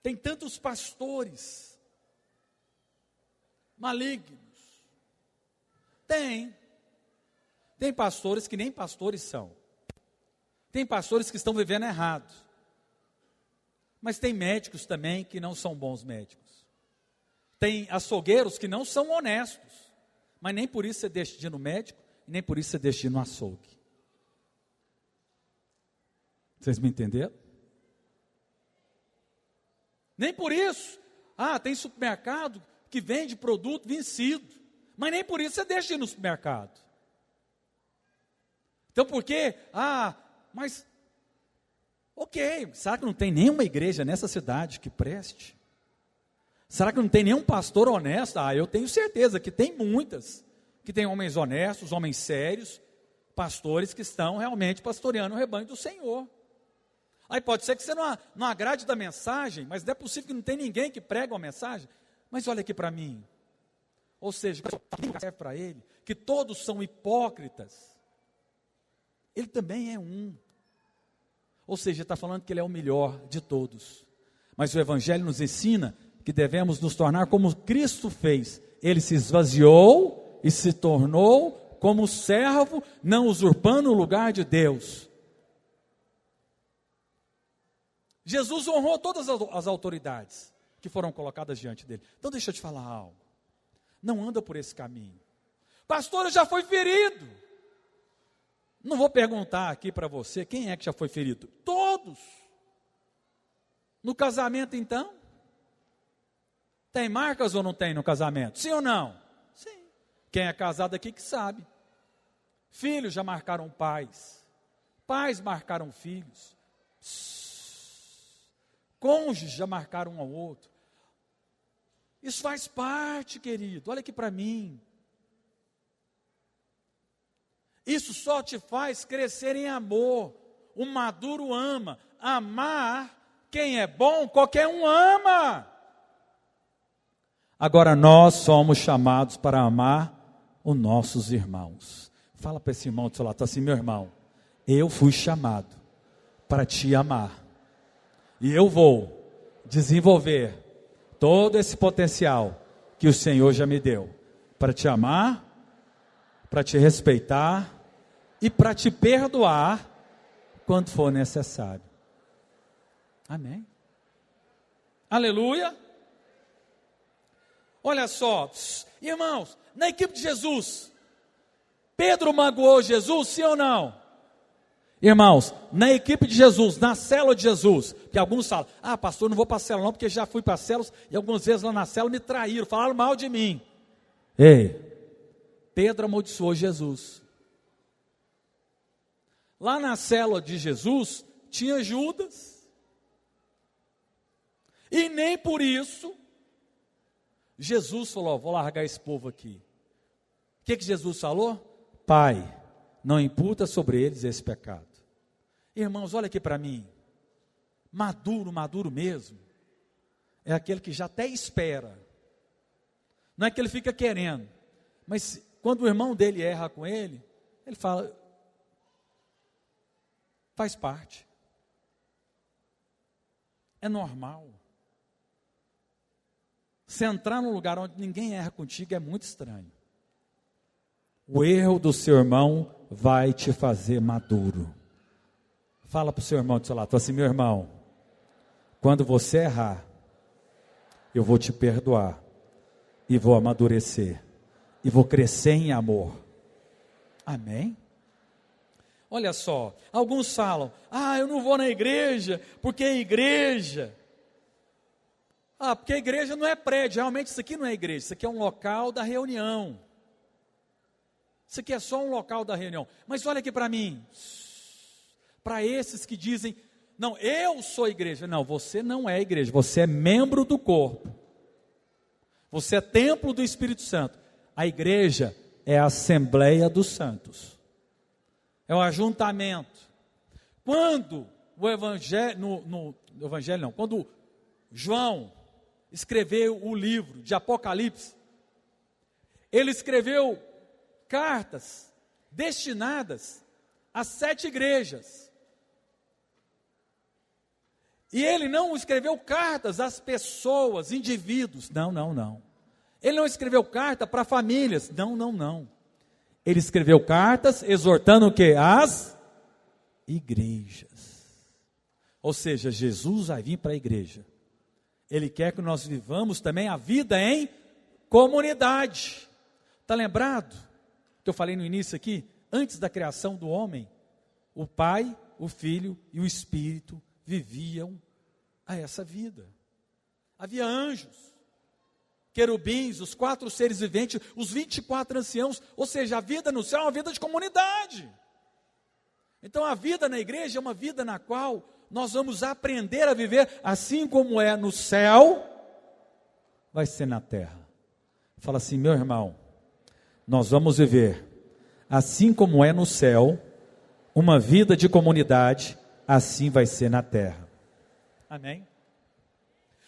Speaker 1: tem tantos pastores, malignos. Tem pastores que nem pastores são. Tem pastores que estão vivendo errado. Mas tem médicos também que não são bons médicos. Tem açougueiros que não são honestos. Mas nem por isso você deixa de ir no médico, e nem por isso você deixa de ir no açougue. Vocês me entenderam? Nem por isso. Tem supermercado que vende produto vencido. Mas nem por isso você deixa de ir no supermercado. Então por quê? Mas... Ok, será que não tem nenhuma igreja nessa cidade que preste? Será que não tem nenhum pastor honesto? Eu tenho certeza que tem muitas. Que tem homens honestos, homens sérios, pastores que estão realmente pastoreando o rebanho do Senhor. Aí pode ser que você não agrade da mensagem, mas não é possível que não tem ninguém que prega uma mensagem. Mas olha aqui para mim. Ou seja, que serve para ele, que todos são hipócritas. Ele também é um. Ou seja, está falando que ele é o melhor de todos. Mas o Evangelho nos ensina que devemos nos tornar como Cristo fez. Ele se esvaziou e se tornou como servo, não usurpando o lugar de Deus. Jesus honrou todas as autoridades que foram colocadas diante dele. Então deixa eu te falar algo. Não anda por esse caminho. Pastor, eu já fui ferido. Não vou perguntar aqui para você quem é que já foi ferido. Todos. No casamento, então? Tem marcas ou não tem no casamento? Sim ou não? Sim. Quem é casado aqui que sabe. Filhos já marcaram pais. Pais marcaram filhos. Cônjuges já marcaram um ao outro. Isso faz parte, querido. Olha aqui para mim. Isso só te faz crescer em amor. O maduro ama. Amar, quem é bom, qualquer um ama. Agora nós somos chamados para amar os nossos irmãos. Fala para esse irmão do seu lado, assim, meu irmão, eu fui chamado para te amar. E eu vou desenvolver todo esse potencial que o Senhor já me deu. Para te amar, para te respeitar e para te perdoar quando for necessário. Amém? Aleluia! Olha só, irmãos, na equipe de Jesus, Pedro magoou Jesus, sim ou não? Irmãos, na equipe de Jesus, na célula de Jesus, que alguns falam, pastor, não vou para a célula não, porque já fui para a célula, e algumas vezes lá na célula me traíram, falaram mal de mim. Ei, Pedro amaldiçoou Jesus. Lá na célula de Jesus, tinha Judas. E nem por isso, Jesus falou, vou largar esse povo aqui. O que Jesus falou? Pai, não imputa sobre eles esse pecado. Irmãos, olha aqui para mim. Maduro mesmo, é aquele que já até espera. Não é que ele fica querendo, mas quando o irmão dele erra com ele, ele fala, faz parte. É normal. Se entrar num lugar onde ninguém erra contigo é muito estranho. O erro do seu irmão vai te fazer maduro. Fala para o seu irmão do seu lado, fala assim, meu irmão, quando você errar, eu vou te perdoar, e vou amadurecer, e vou crescer em amor. Amém? Olha só, alguns falam, eu não vou na igreja, porque a igreja... porque a igreja não é prédio, realmente isso aqui não é igreja, isso aqui é um local da reunião. Isso aqui é só um local da reunião. Mas olha aqui para mim, para esses que dizem, não, eu sou igreja. Não, você não é igreja, você é membro do corpo. Você é templo do Espírito Santo. A igreja é a Assembleia dos Santos. É o ajuntamento. Quando o quando João escreveu o livro de Apocalipse, ele escreveu cartas destinadas a 7 igrejas. E ele não escreveu cartas às pessoas, indivíduos. Não. Ele não escreveu carta para famílias. Não, não, não. Ele escreveu cartas exortando o quê? As igrejas. Ou seja, Jesus vai vir para a igreja. Ele quer que nós vivamos também a vida em comunidade. Está lembrado que eu falei no início aqui? Antes da criação do homem, o Pai, o Filho e o Espírito viviam a essa vida. Havia anjos, querubins, os 4 seres viventes, os 24 anciãos, ou seja, a vida no céu é uma vida de comunidade. Então a vida na igreja é uma vida na qual nós vamos aprender a viver assim como é no céu, vai ser na terra. Fala assim, meu irmão, nós vamos viver assim como é no céu, uma vida de comunidade, assim vai ser na terra. Amém?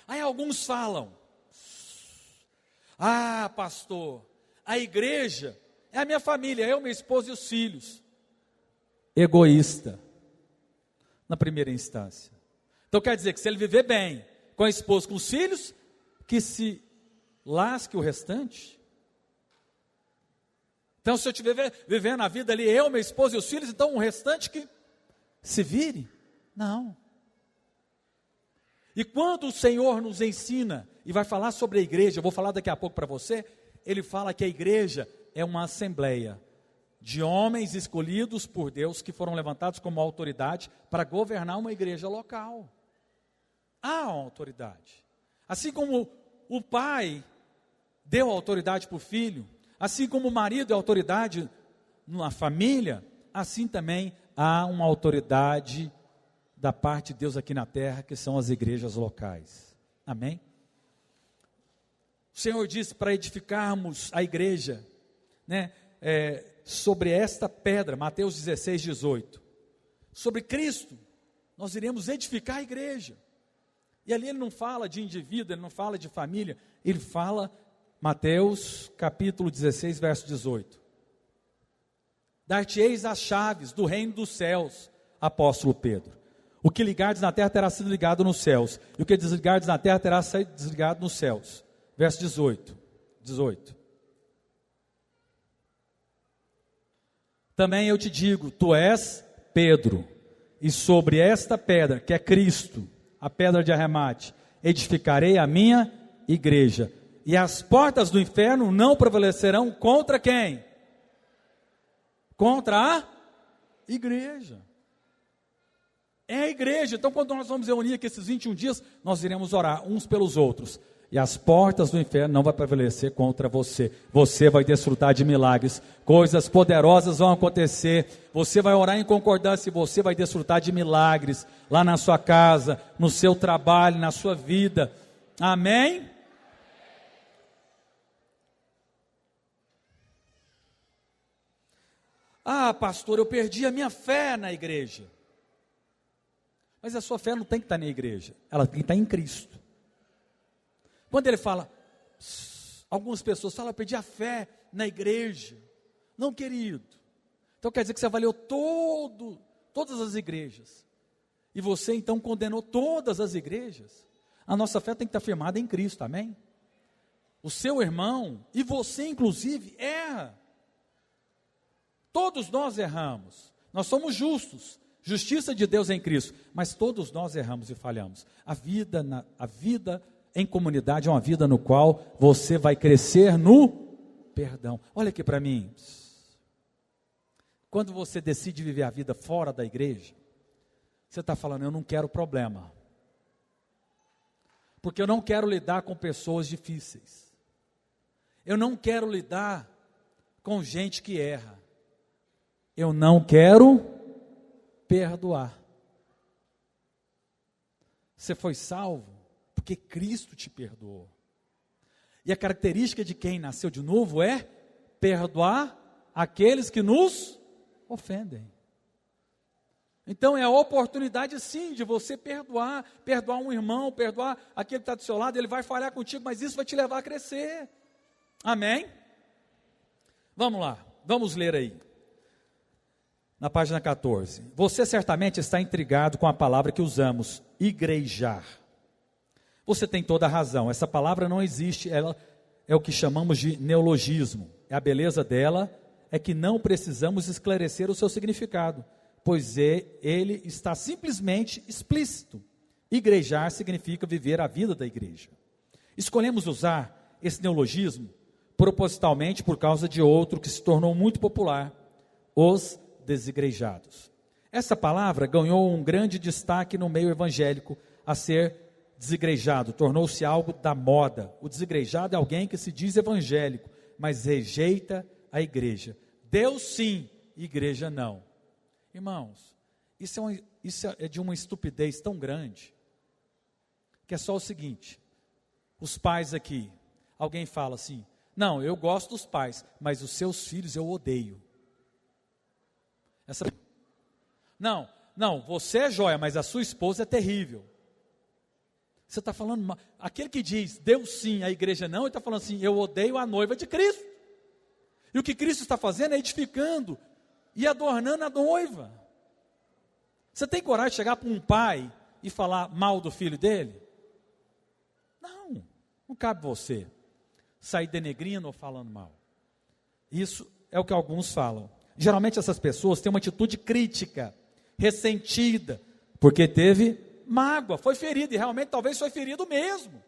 Speaker 1: Aí alguns falam, pastor, a igreja é a minha família, eu, minha esposa e os filhos. Egoísta, na primeira instância. Então quer dizer que se ele viver bem com a esposa, com os filhos, que se lasque o restante. Então se eu estiver vivendo a vida ali, eu, minha esposa e os filhos, então o restante que se vire? Não. E quando o Senhor nos ensina, e vai falar sobre a igreja, eu vou falar daqui a pouco para você, ele fala que a igreja é uma assembleia de homens escolhidos por Deus, que foram levantados como autoridade para governar uma igreja local. Há uma autoridade. Assim como o pai deu autoridade para o filho, assim como o marido é autoridade na família, assim também há uma autoridade da parte de Deus aqui na terra, que são as igrejas locais. Amém? O Senhor disse para edificarmos a igreja, né, sobre esta pedra, Mateus 16, 18. Sobre Cristo, nós iremos edificar a igreja. E ali ele não fala de indivíduo, ele não fala de família, ele fala, Mateus capítulo 16, verso 18. Dar-te-eis as chaves do reino dos céus, apóstolo Pedro. O que ligardes na terra terá sido ligado nos céus, e o que desligardes na terra terá sido desligado nos céus. Verso 18. Também eu te digo, tu és Pedro, e sobre esta pedra, que é Cristo, a pedra de arremate, edificarei a minha igreja, e as portas do inferno não prevalecerão contra quem? Contra a igreja. É a igreja. Então quando nós vamos reunir aqui esses 21 dias, nós iremos orar uns pelos outros. E as portas do inferno não vão prevalecer contra você. Você vai desfrutar de milagres. Coisas poderosas vão acontecer. Você vai orar em concordância e você vai desfrutar de milagres. Lá na sua casa, no seu trabalho, na sua vida. Amém? Pastor, eu perdi a minha fé na igreja. Mas a sua fé não tem que estar na igreja. Ela tem que estar em Cristo. Quando ele fala, algumas pessoas falam, eu perdi a fé na igreja. Não, querido. Então quer dizer que você avaliou todas as igrejas. E você então condenou todas as igrejas. A nossa fé tem que estar firmada em Cristo, amém? O seu irmão, e você inclusive, erra. Todos nós erramos. Nós somos justos. Justiça de Deus em Cristo. Mas todos nós erramos e falhamos. A vida em comunidade é uma vida no qual você vai crescer no perdão. Olha aqui para mim. Quando você decide viver a vida fora da igreja, você está falando, eu não quero problema. Porque eu não quero lidar com pessoas difíceis. Eu não quero lidar com gente que erra. Eu não quero perdoar. Você foi salvo porque Cristo te perdoou. E a característica de quem nasceu de novo é perdoar aqueles que nos ofendem. Então é a oportunidade sim de você perdoar um irmão, perdoar aquele que está do seu lado. Ele vai falhar contigo, mas isso vai te levar a crescer. Amém? Vamos lá, vamos ler aí. Na página 14. Você certamente está intrigado com a palavra que usamos, igrejar. Você tem toda a razão, essa palavra não existe, ela é o que chamamos de neologismo. A beleza dela é que não precisamos esclarecer o seu significado, pois ele está simplesmente explícito. Igrejar significa viver a vida da igreja. Escolhemos usar esse neologismo propositalmente por causa de outro que se tornou muito popular: os desigrejados. Essa palavra ganhou um grande destaque no meio evangélico a ser desigrejado, tornou-se algo da moda. O desigrejado é alguém que se diz evangélico, mas rejeita a igreja. Deus sim, igreja não. Irmãos, isso é de uma estupidez tão grande, que é só o seguinte: os pais aqui, alguém fala assim, não, eu gosto dos pais, mas os seus filhos eu odeio. Não, você é joia, mas a sua esposa é terrível. Você está falando mal. Aquele que diz, Deus sim, a igreja não, ele está falando assim, eu odeio a noiva de Cristo. E o que Cristo está fazendo é edificando e adornando a noiva. Você tem coragem de chegar para um pai e falar mal do filho dele? Não cabe você sair denegrindo ou falando mal. Isso é o que alguns falam. Geralmente essas pessoas têm uma atitude crítica, ressentida, porque teve mágoa, foi ferido, e realmente talvez foi ferido mesmo.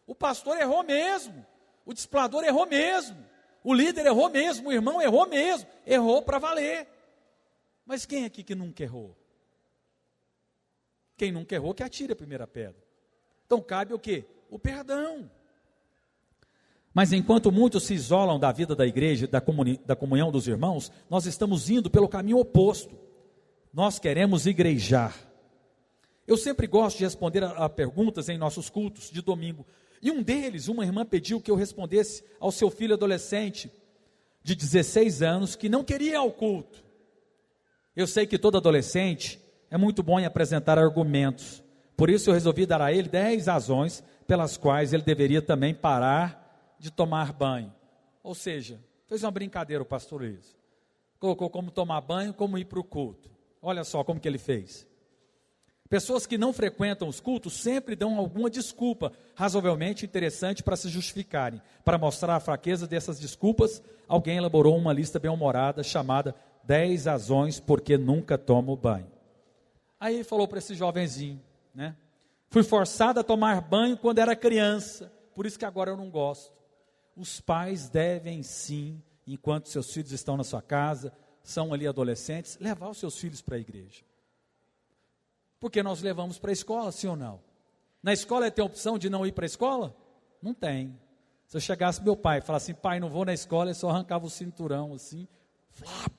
Speaker 1: O pastor errou mesmo, o discipulador errou mesmo, o líder errou mesmo, o irmão errou mesmo, errou para valer. Mas quem aqui que nunca errou? Quem nunca errou que atire a primeira pedra. Então cabe o quê? O perdão. Mas enquanto muitos se isolam da vida da igreja, da comunhão dos irmãos, nós estamos indo pelo caminho oposto. Nós queremos igrejar. Eu sempre gosto de responder a perguntas em nossos cultos de domingo. E um deles, uma irmã pediu que eu respondesse ao seu filho adolescente, de 16 anos, que não queria ir ao culto. Eu sei que todo adolescente é muito bom em apresentar argumentos. Por isso eu resolvi dar a ele 10 razões pelas quais ele deveria também parar de tomar banho. Ou seja, fez uma brincadeira o pastor Luiz. Colocou como tomar banho, como ir para o culto. Olha só como que ele fez. Pessoas que não frequentam os cultos sempre dão alguma desculpa razoavelmente interessante para se justificarem. Para mostrar a fraqueza dessas desculpas, alguém elaborou uma lista bem-humorada chamada 10 razões porque nunca tomo banho. Aí ele falou para esse jovenzinho, né? Fui forçado a tomar banho quando era criança, por isso que agora eu não gosto. Os pais devem sim, enquanto seus filhos estão na sua casa, são ali adolescentes, levar os seus filhos para a igreja. Porque nós levamos para a escola, sim ou não? Na escola tem opção de não ir para a escola? Não tem. Se eu chegasse meu pai e falasse assim, pai, não vou na escola, ele só arrancava o cinturão assim, flap,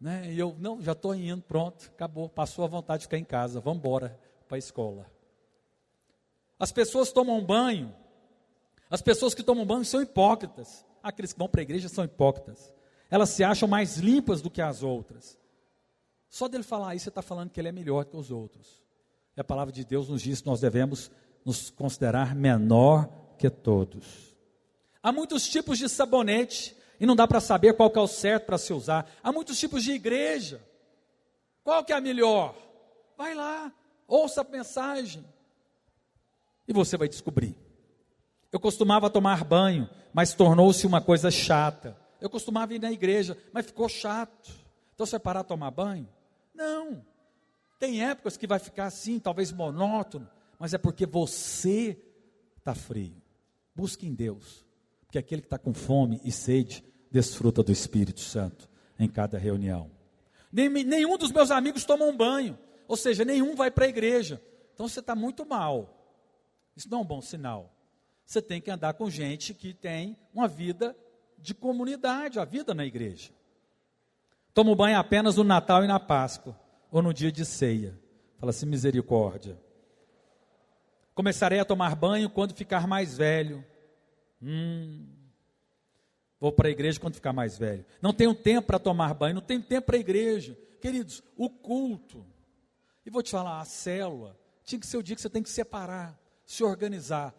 Speaker 1: né? E eu, não, já estou indo, pronto, acabou, passou a vontade de ficar em casa, vamos embora para a escola. As pessoas tomam banho, as pessoas que tomam banho são hipócritas. Aqueles que vão para a igreja são hipócritas. Elas se acham mais limpas do que as outras. Só dele falar isso, você está falando que ele é melhor que os outros. E a palavra de Deus nos diz que nós devemos nos considerar menor que todos. Há muitos tipos de sabonete, e não dá para saber qual que é o certo para se usar. Há muitos tipos de igreja. Qual que é a melhor? Vai lá, ouça a mensagem, e você vai descobrir. Eu costumava tomar banho, mas tornou-se uma coisa chata. Eu costumava ir na igreja, mas ficou chato. Então você vai parar de tomar banho? Não. Tem épocas que vai ficar assim, talvez monótono, mas é porque você está frio. Busque em Deus, porque aquele que está com fome e sede, desfruta do Espírito Santo em cada reunião. Nenhum dos meus amigos toma um banho, ou seja, nenhum vai para a igreja. Então você está muito mal. Isso não é um bom sinal. Você tem que andar com gente que tem uma vida de comunidade, a vida na igreja. Tomo banho apenas no Natal e na Páscoa, ou no dia de ceia. Fala assim, misericórdia. Começarei a tomar banho quando ficar mais velho. Vou para a igreja quando ficar mais velho. Não tenho tempo para tomar banho, não tenho tempo para a igreja. Queridos, o culto, e vou te falar, a célula, tinha que ser o dia que você tem que separar, se organizar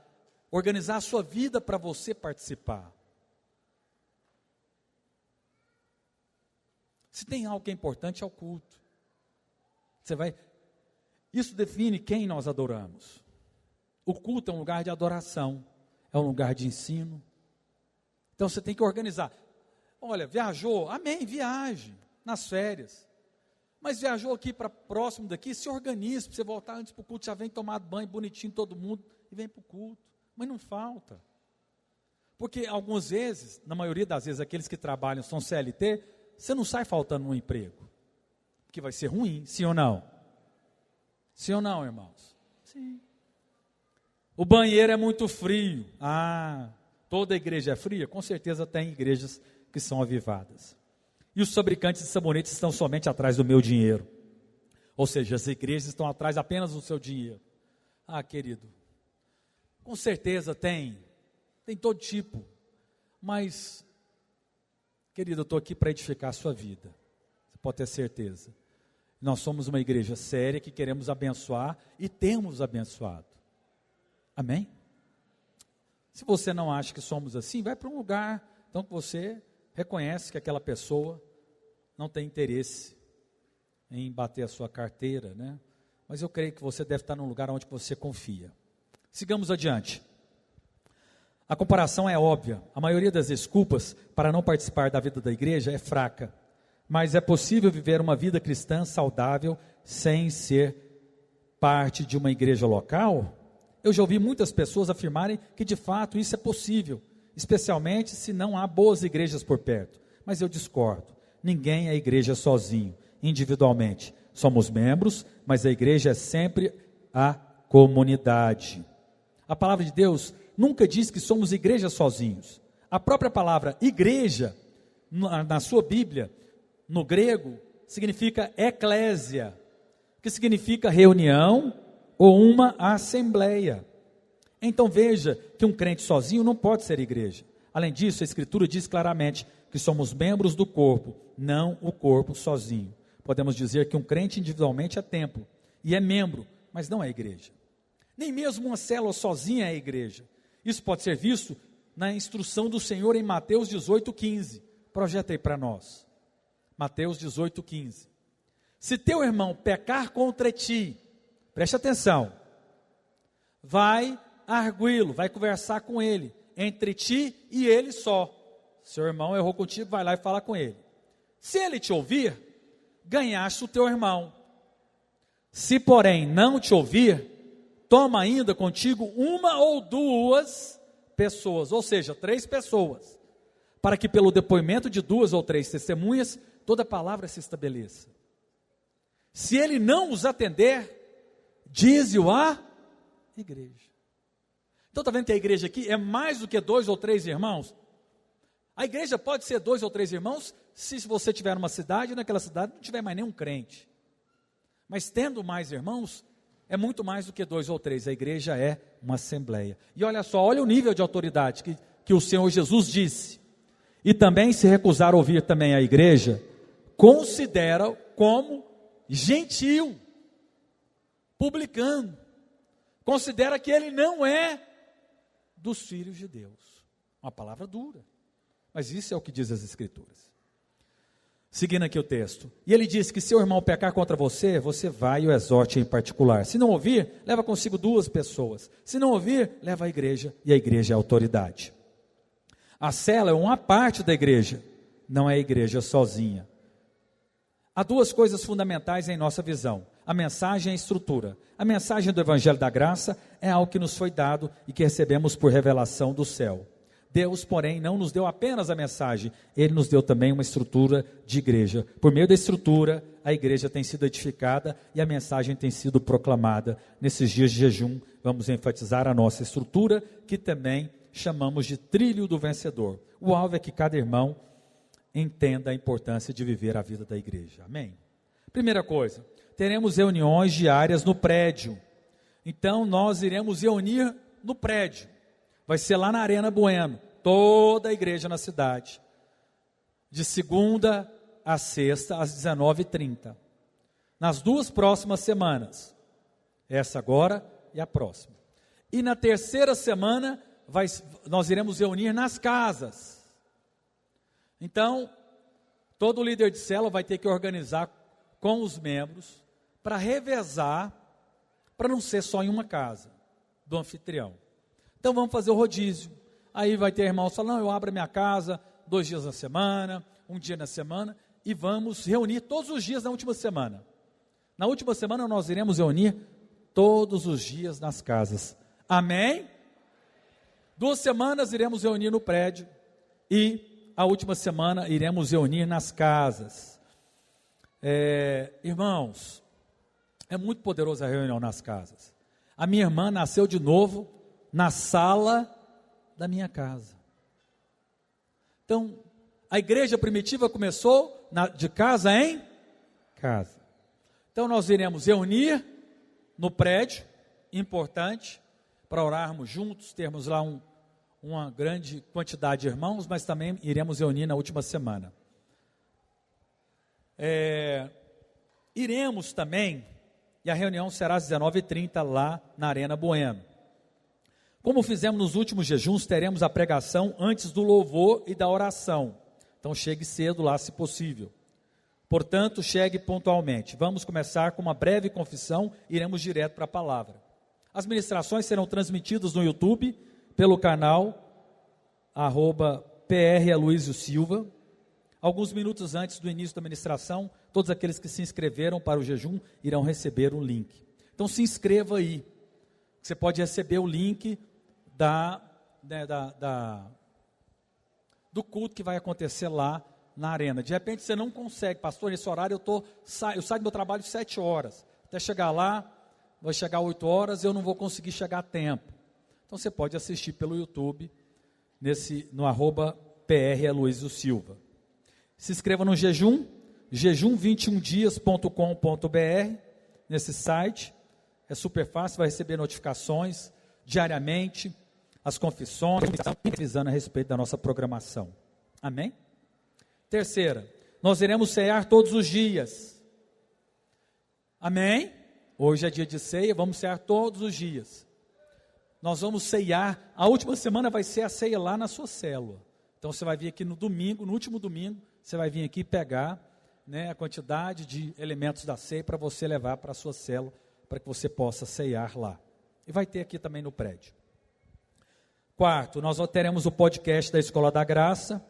Speaker 1: a sua vida para você participar. Se tem algo que é importante, é o culto. Isso define quem nós adoramos. O culto é um lugar de adoração, é um lugar de ensino. Então você tem que organizar. Olha, viajou, amém, viaje, nas férias. Mas viajou aqui para próximo daqui, se organize, para você voltar antes para o culto, já vem tomar banho bonitinho todo mundo e vem para o culto. Mas não falta. Porque algumas vezes, na maioria das vezes, aqueles que trabalham são CLT, você não sai faltando um emprego. Porque vai ser ruim, sim ou não? Sim ou não, irmãos? Sim. O banheiro é muito frio. Toda igreja é fria? Com certeza tem igrejas que são avivadas. E os fabricantes de sabonetes estão somente atrás do meu dinheiro. Ou seja, as igrejas estão atrás apenas do seu dinheiro. Querido, com certeza tem todo tipo. Mas, querido, eu estou aqui para edificar a sua vida. Você pode ter certeza. Nós somos uma igreja séria que queremos abençoar e temos abençoado. Amém? Se você não acha que somos assim, vai para um lugar então que você reconhece que aquela pessoa não tem interesse em bater a sua carteira, né? Mas eu creio que você deve estar num lugar onde você confia. Sigamos adiante. A comparação é óbvia. A maioria das desculpas para não participar da vida da igreja é fraca. Mas é possível viver uma vida cristã saudável sem ser parte de uma igreja local? Eu já ouvi muitas pessoas afirmarem que de fato isso é possível, especialmente se não há boas igrejas por perto. Mas eu discordo. Ninguém é igreja sozinho, individualmente. Somos membros, mas a igreja é sempre a comunidade. A palavra de Deus nunca diz que somos igreja sozinhos. A própria palavra igreja, na sua Bíblia, no grego, significa eclésia, que significa reunião ou uma assembleia. Então veja que um crente sozinho não pode ser igreja. Além disso, a Escritura diz claramente que somos membros do corpo, não o corpo sozinho. Podemos dizer que um crente individualmente é templo e é membro, mas não é igreja. Nem mesmo uma célula sozinha é igreja. Isso pode ser visto na instrução do Senhor em Mateus 18:15. Projeta aí para nós. Mateus 18:15. Se teu irmão pecar contra ti, preste atenção, vai arguí-lo, vai conversar com ele, entre ti e ele só. Seu irmão errou contigo, vai lá e fala com ele. Se ele te ouvir, ganhaste o teu irmão. Se porém não te ouvir, toma ainda contigo uma ou duas pessoas, ou seja, 3 pessoas, para que pelo depoimento de 2 ou 3 testemunhas, toda palavra se estabeleça. Se ele não os atender, dize-o à igreja. Então está vendo que a igreja aqui é mais do que 2 ou 3 irmãos? A igreja pode ser 2 ou 3 irmãos, se você tiver numa cidade e naquela cidade não tiver mais nenhum crente. Mas tendo mais irmãos, é muito mais do que 2 ou 3. A igreja é uma assembleia. E olha só, olha o nível de autoridade que o Senhor Jesus disse. E também, se recusar a ouvir também a igreja, considera como gentil, publicano. Considera que ele não é dos filhos de Deus. Uma palavra dura. Mas isso é o que diz as Escrituras. Seguindo aqui o texto. E ele diz que se o irmão pecar contra você, você vai e o exorte em particular. Se não ouvir, leva consigo 2 pessoas. Se não ouvir, leva a igreja, e a igreja é a autoridade. A cela é uma parte da igreja, não é a igreja sozinha. Há 2 coisas fundamentais em nossa visão: a mensagem e a estrutura. A mensagem do Evangelho da Graça é algo que nos foi dado e que recebemos por revelação do céu. Deus, porém, não nos deu apenas a mensagem, Ele nos deu também uma estrutura de igreja. Por meio da estrutura, a igreja tem sido edificada e a mensagem tem sido proclamada. Nesses dias de jejum, vamos enfatizar a nossa estrutura, que também chamamos de trilho do vencedor. O alvo é que cada irmão entenda a importância de viver a vida da igreja. Amém? Primeira coisa, teremos reuniões diárias no prédio. Então, nós iremos reunir no prédio. Vai ser lá na Arena Bueno, toda a igreja na cidade, de segunda a sexta, às 19h30, nas 2 próximas semanas, essa agora e a próxima. E na terceira semana, nós iremos reunir nas casas. Então, todo líder de célula vai ter que organizar com os membros, para revezar, para não ser só em uma casa do anfitrião. Então vamos fazer o rodízio. Aí vai ter irmãos falando, não, eu abro a minha casa 2 dias na semana, 1 dia na semana, e vamos reunir todos os dias na última semana. Na última semana nós iremos reunir todos os dias nas casas. Amém? 2 semanas iremos reunir no prédio e a última semana iremos reunir nas casas. Irmãos, é muito poderosa a reunião nas casas. A minha irmã nasceu de novo na sala da minha casa. Então, a igreja primitiva começou de casa em casa. Então, nós iremos reunir no prédio, importante, para orarmos juntos, termos lá uma grande quantidade de irmãos, mas também iremos reunir na última semana. Iremos também, e a reunião será às 19h30 lá na Arena Bueno. Como fizemos nos últimos jejuns, teremos a pregação antes do louvor e da oração. Então chegue cedo lá se possível. Portanto, chegue pontualmente. Vamos começar com uma breve confissão e iremos direto para a palavra. As ministrações serão transmitidas no YouTube pelo canal @PR Aloysio Silva. Alguns minutos antes do início da ministração, todos aqueles que se inscreveram para o jejum irão receber um link. Então se inscreva aí. Você pode receber o link do culto que vai acontecer lá na arena. De repente você não consegue, pastor, nesse horário eu saio do meu trabalho 7 horas. Até chegar lá, vai chegar 8 horas, eu não vou conseguir chegar a tempo. Então você pode assistir pelo YouTube, no @PR Aloysio Silva. Se inscreva no jejum, jejum21dias.com.br, nesse site, é super fácil, vai receber notificações diariamente, as confissões, revisando a respeito da nossa programação. Amém? Terceira, nós iremos cear todos os dias. Amém? Hoje é dia de ceia, vamos cear todos os dias. Nós vamos ceiar, a última semana vai ser a ceia lá na sua célula. Então você vai vir aqui no domingo, no último domingo, você vai vir aqui pegar a quantidade de elementos da ceia para você levar para a sua célula, para que você possa ceiar lá. E vai ter aqui também no prédio. Quarto, nós teremos o podcast da Escola da Graça,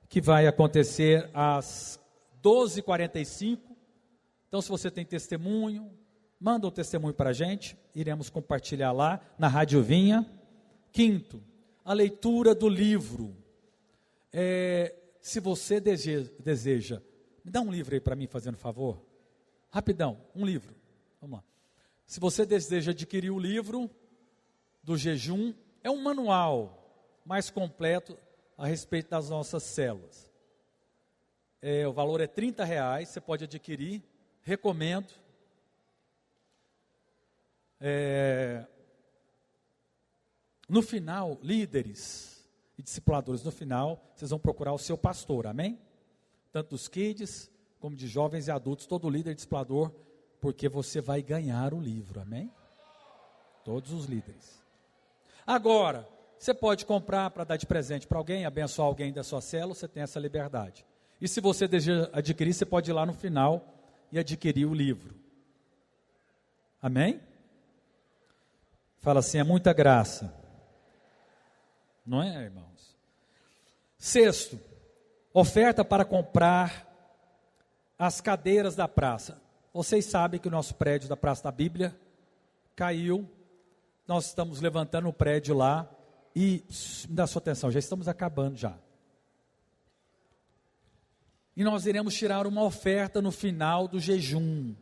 Speaker 1: que vai acontecer às 12h45. Então, se você tem testemunho, manda um testemunho para a gente, iremos compartilhar lá na Rádio Vinha. Quinto, a leitura do livro. Se você deseja, me dá um livro aí para mim, fazendo favor. Rapidão, um livro. Vamos lá. Se você deseja adquirir o livro do jejum, é um manual mais completo a respeito das nossas células. O valor é R$30, você pode adquirir, recomendo. No final, líderes e discipuladores, no final, vocês vão procurar o seu pastor, amém? Tanto dos kids, como de jovens e adultos, todo líder e discipulador, porque você vai ganhar o livro, amém? Todos os líderes. Agora, você pode comprar para dar de presente para alguém, abençoar alguém da sua célula, você tem essa liberdade. E se você deseja adquirir, você pode ir lá no final e adquirir o livro. Amém? Fala assim, é muita graça. Não é, irmãos? Sexto, oferta para comprar as cadeiras da praça. Vocês sabem que o nosso prédio da Praça da Bíblia caiu. Nós estamos levantando o prédio lá e, me dá sua atenção, já estamos acabando já. E nós iremos tirar uma oferta no final do jejum.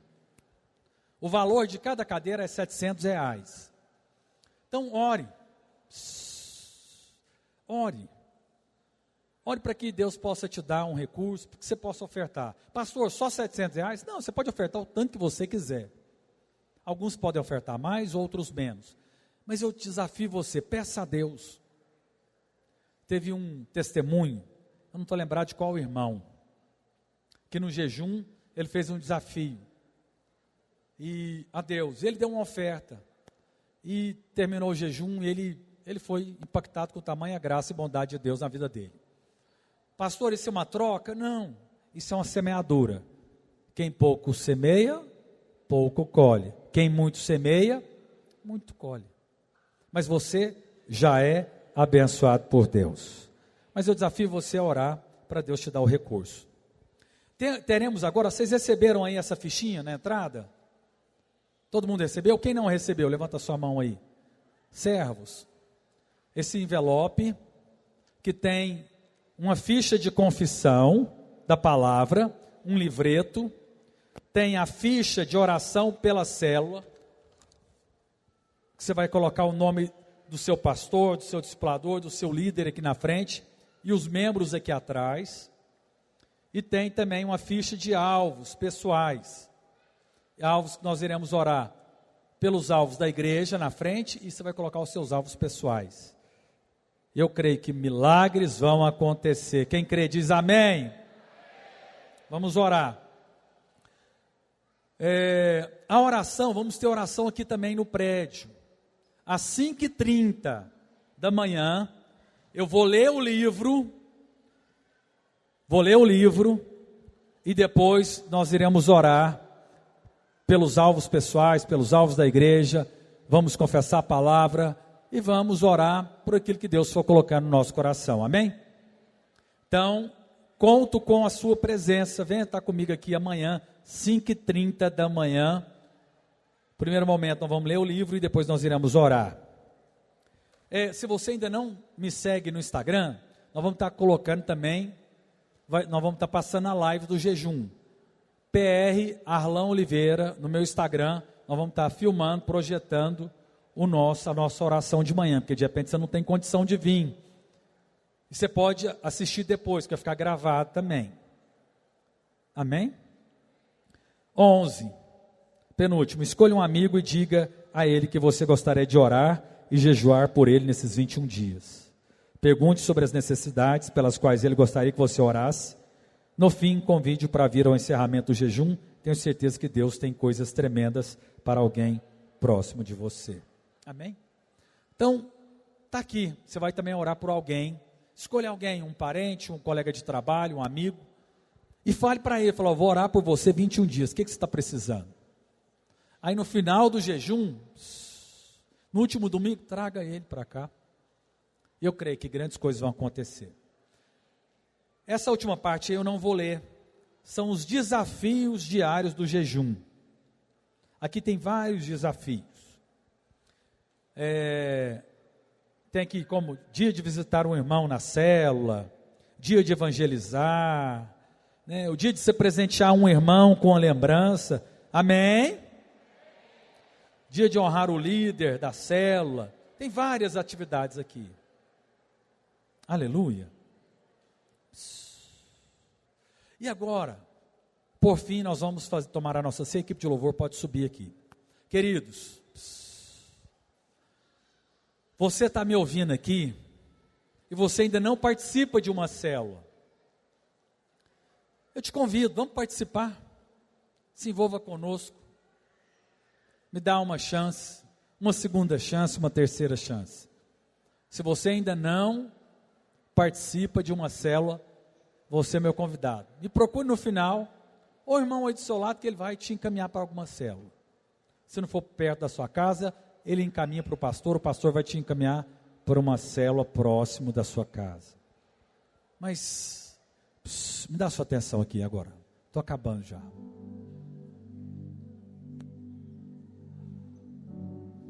Speaker 1: O valor de cada cadeira é R$700. Então, ore. Ore. Ore para que Deus possa te dar um recurso, para que você possa ofertar. Pastor, só R$700? Não, você pode ofertar o tanto que você quiser. Alguns podem ofertar mais, outros menos. Mas eu desafio você, peça a Deus. Teve um testemunho, eu não estou lembrado de qual irmão, que no jejum ele fez um desafio. E a Deus, ele deu uma oferta. E terminou o jejum, ele foi impactado com o tamanho, a graça e bondade de Deus na vida dele. Pastor, isso é uma troca? Não, isso é uma semeadura. Quem pouco semeia, pouco colhe. Quem muito semeia, muito colhe. Mas você já é abençoado por Deus. Mas eu desafio você a orar para Deus te dar o recurso. Teremos agora, vocês receberam aí essa fichinha na entrada? Todo mundo recebeu? Quem não recebeu? Levanta sua mão aí. Servos. Esse envelope que tem uma ficha de confissão da palavra, um livreto, tem a ficha de oração pela célula, que você vai colocar o nome do seu pastor, do seu discipulador, do seu líder aqui na frente, e os membros aqui atrás. E tem também uma ficha de alvos pessoais. Alvos que nós iremos orar pelos alvos da igreja na frente, e você vai colocar os seus alvos pessoais. Eu creio que milagres vão acontecer. Quem crê diz amém. Vamos orar. A oração, vamos ter oração aqui também no prédio. Às 5h30 da manhã, eu vou ler o livro e depois nós iremos orar pelos alvos pessoais, pelos alvos da igreja, vamos confessar a palavra e vamos orar por aquilo que Deus for colocar no nosso coração, amém? Então, conto com a sua presença, venha estar comigo aqui amanhã, 5h30 da manhã. Primeiro momento, nós vamos ler o livro e depois nós iremos orar. Se você ainda não me segue no Instagram, nós vamos estar colocando também, nós vamos estar passando a live do jejum. PR Arlão Oliveira, no meu Instagram, nós vamos estar filmando, projetando a nossa oração de manhã, porque de repente você não tem condição de vir. E você pode assistir depois, que vai ficar gravado também. Amém? 11. Penúltimo, escolha um amigo e diga a ele que você gostaria de orar e jejuar por ele nesses 21 dias. Pergunte sobre as necessidades pelas quais ele gostaria que você orasse. No fim, convide-o para vir ao encerramento do jejum. Tenho certeza que Deus tem coisas tremendas para alguém próximo de você. Amém? Então, está aqui. Você vai também orar por alguém. Escolha alguém, um parente, um colega de trabalho, um amigo. E fale para ele, vou orar por você 21 dias. O que você está precisando? Aí no final do jejum, no último domingo, traga ele para cá. Eu creio que grandes coisas vão acontecer. Essa última parte eu não vou ler. São os desafios diários do jejum. Aqui tem vários desafios. Tem aqui como dia de visitar um irmão na célula, dia de evangelizar, né, o dia de se presentear um irmão com a lembrança. Amém? Dia de honrar o líder da célula. Tem várias atividades aqui. Aleluia. E agora, por fim, nós vamos tomar a nossa ceia. A equipe de louvor pode subir aqui. Queridos, você está me ouvindo aqui e você ainda não participa de uma célula. Eu te convido, vamos participar. Se envolva conosco. Me dá uma chance, uma segunda chance, uma terceira chance. Se você ainda não participa de uma célula, você é meu convidado. Me procure no final, ou o irmão aí do seu lado, que ele vai te encaminhar para alguma célula. Se não for perto da sua casa, ele encaminha para o pastor vai te encaminhar para uma célula próximo da sua casa. Mas, me dá sua atenção aqui agora. Estou acabando já.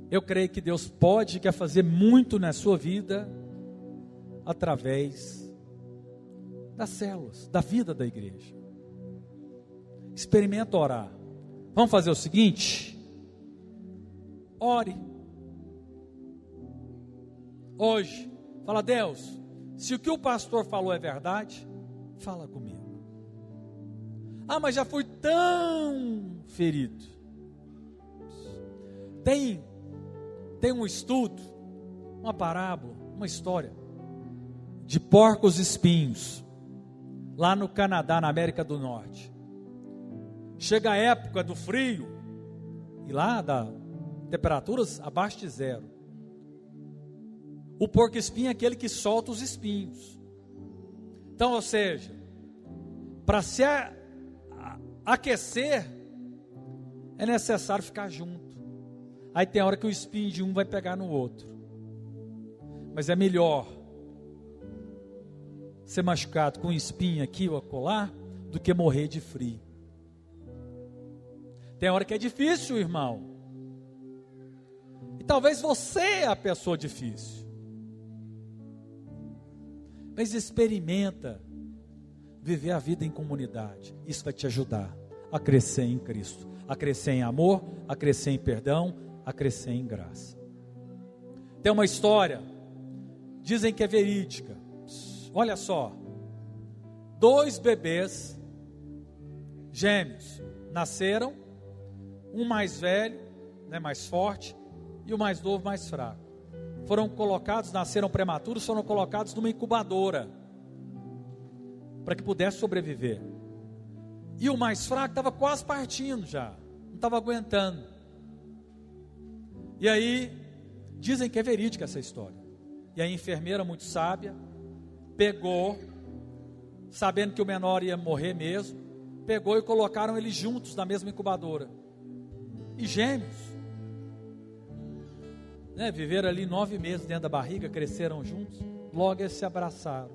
Speaker 1: Eu creio que Deus pode e quer fazer muito na sua vida através das células, da vida da igreja. Experimenta orar. Vamos fazer o seguinte? Ore. Hoje, fala: Deus, se o que o pastor falou é verdade, fala comigo. Ah, mas já fui tão ferido. Tem um estudo, uma parábola, uma história de porcos espinhos, lá no Canadá, na América do Norte. Chega a época do frio, e lá dá temperaturas abaixo de zero. O porco-espinho é aquele que solta os espinhos. Então, ou seja, para se aquecer, é necessário ficar junto. Aí tem hora que o espinho de um vai pegar no outro. Mas é melhor ser machucado com espinho aqui ou acolá do que morrer de frio. Tem hora que é difícil, irmão. E talvez você é a pessoa difícil. Mas experimenta viver a vida em comunidade. Isso vai te ajudar a crescer em Cristo, a crescer em amor, a crescer em perdão, a crescer em graça. Tem uma história, dizem que é verídica. Olha só, 2 bebês gêmeos nasceram, um mais velho, mais forte, e o mais novo mais fraco. Foram colocados, nasceram prematuros, foram colocados numa incubadora, para que pudesse sobreviver. E o mais fraco estava quase partindo já, não estava aguentando. E aí, dizem que é verídica essa história. E a enfermeira, muito sábia, pegou, sabendo que o menor ia morrer mesmo, pegou e colocaram eles juntos na mesma incubadora. E gêmeos, viveram ali 9 meses dentro da barriga, cresceram juntos, logo eles se abraçaram.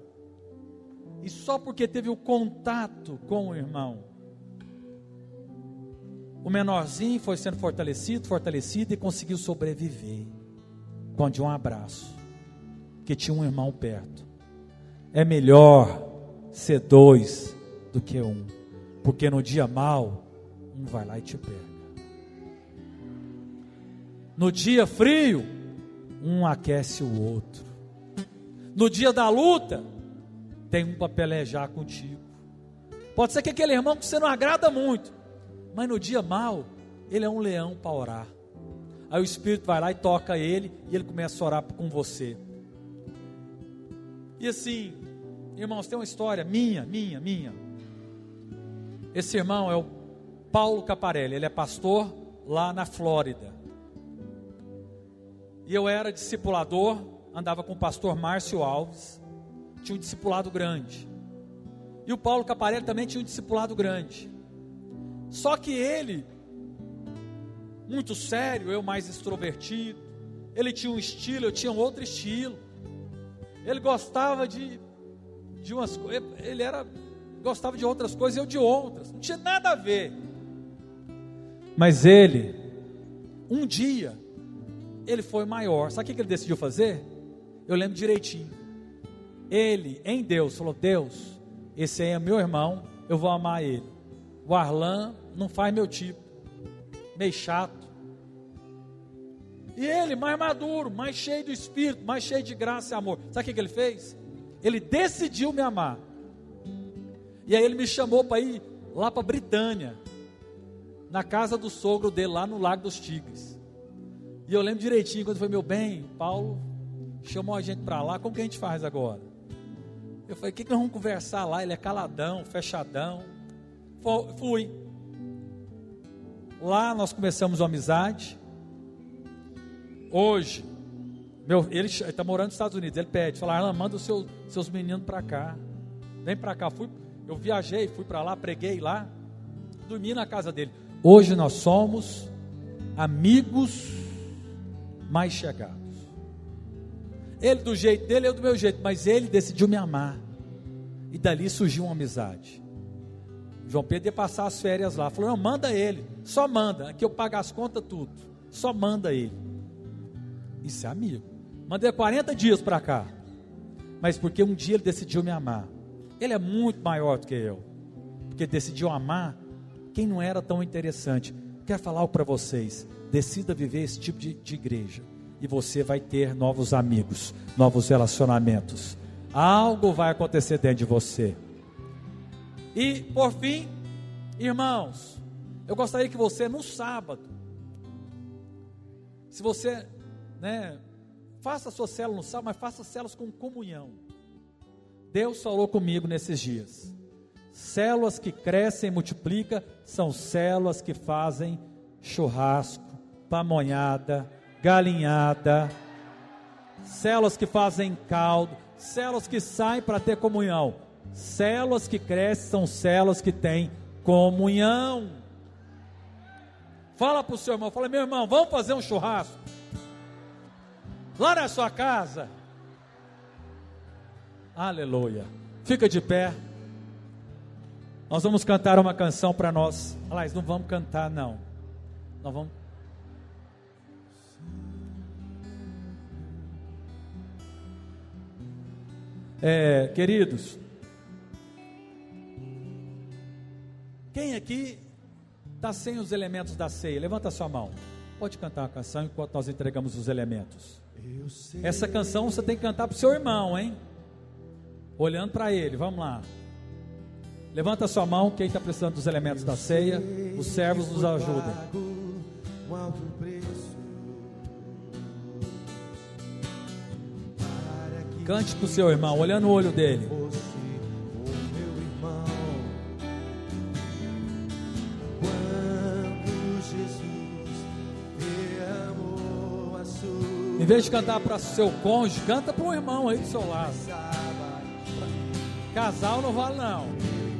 Speaker 1: E só porque teve o contato com o irmão, o menorzinho foi sendo fortalecido e conseguiu sobreviver, com um abraço, porque tinha um irmão perto. É melhor ser 2 do que 1, porque no dia mau, um vai lá e te pega. No dia frio, um aquece o outro. No dia da luta, tem um para pelejar contigo. Pode ser que aquele irmão que você não agrada muito, mas no dia mau, ele é um leão para orar. Aí o Espírito vai lá e toca ele, e ele começa a orar com você. E assim, irmãos, tem uma história minha. Esse irmão é o Paulo Caparelli, ele é pastor lá na Flórida. E eu era discipulador, andava com o pastor Márcio Alves, tinha um discipulado grande. E o Paulo Caparelli também tinha um discipulado grande. Só que ele, muito sério, eu mais extrovertido, ele tinha um estilo, eu tinha um outro estilo. Ele gostava de umas coisas, gostava de outras coisas, eu de outras, não tinha nada a ver. Mas ele, um dia, ele foi maior. Sabe o que ele decidiu fazer? Eu lembro direitinho. Ele, em Deus, falou: Deus, esse aí é meu irmão, eu vou amar ele. O Arlan não faz meu tipo, meio chato. E ele, mais maduro, mais cheio do Espírito, mais cheio de graça e amor. Sabe o que ele fez? Ele decidiu me amar. E aí ele me chamou para ir lá para Britânia, na casa do sogro dele, lá no Lago dos Tigres. E eu lembro direitinho, quando foi: meu bem, Paulo chamou a gente para lá, como que a gente faz agora? Eu falei: o que nós vamos conversar lá? Ele é caladão, fechadão. Fui. Lá nós começamos uma amizade. Hoje, ele está morando nos Estados Unidos, ele pede, fala: Arlan, manda os seus meninos para cá. Vem para cá. Eu viajei, fui para lá, preguei lá, dormi na casa dele. Hoje nós somos amigos mais chegados. Ele do jeito dele, eu do meu jeito, mas ele decidiu me amar. E dali surgiu uma amizade. João Pedro ia passar as férias lá, falou: não, manda ele, só manda, aqui eu pago as contas tudo, só manda ele. Isso é amigo. Mandei 40 dias para cá, mas porque um dia ele decidiu me amar. Ele é muito maior do que eu, porque decidiu amar quem não era tão interessante. Quero falar algo para vocês: decida viver esse tipo de igreja, e você vai ter novos amigos, novos relacionamentos. Algo vai acontecer dentro de você. E por fim, irmãos, eu gostaria que você no sábado, se você, faça a sua célula no sábado, mas faça células com comunhão. Deus falou comigo nesses dias: células que crescem e multiplicam são células que fazem churrasco, pamonhada, galinhada, células que fazem caldo, células que saem para ter comunhão. Células que crescem são células que têm comunhão. Fala para o seu irmão, fala: meu irmão, vamos fazer um churrasco lá na sua casa. Aleluia. Fica de pé. Nós vamos cantar uma canção para nós. Aliás, não vamos cantar, não. Nós vamos. Queridos, quem aqui está sem os elementos da ceia? Levanta a sua mão. Pode cantar uma canção enquanto nós entregamos os elementos. Essa canção você tem que cantar para o seu irmão, hein? Olhando para ele, vamos lá. Levanta a sua mão, quem está precisando dos elementos da ceia. Os servos nos ajudam. Cante para o seu irmão, olhando no olho dele. Em vez de cantar para seu cônjuge, canta para um irmão aí do seu lado. Casal não vale não.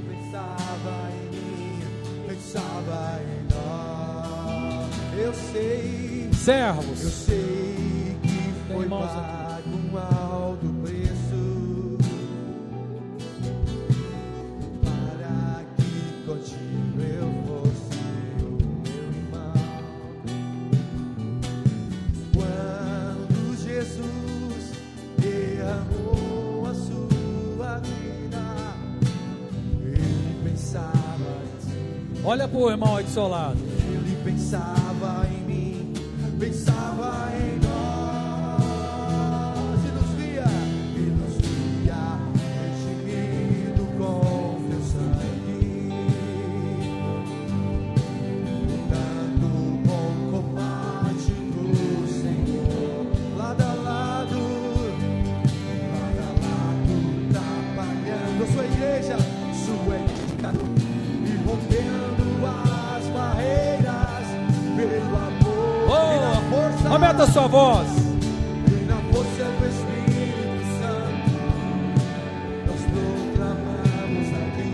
Speaker 2: Pensava em mim, pensava em nós. Eu sei,
Speaker 1: servos,
Speaker 2: eu sei que foi pago um alto preço para que contigo eu fosse o meu irmão. Quando Jesus derramou a sua vida, ele pensava em ti.
Speaker 1: Olha para o irmão aí do seu lado.
Speaker 2: Ele pensava em mim, pensava em nós, e nos via redimido com teu sangue, lutando bom combate do Senhor, lado a lado, trabalhando a sua igreja, sua igreja, e rompendo as barreiras pelo amor, e na força,
Speaker 1: aumenta a sua voz,
Speaker 2: e na força do Espírito Santo, nós proclamamos aqui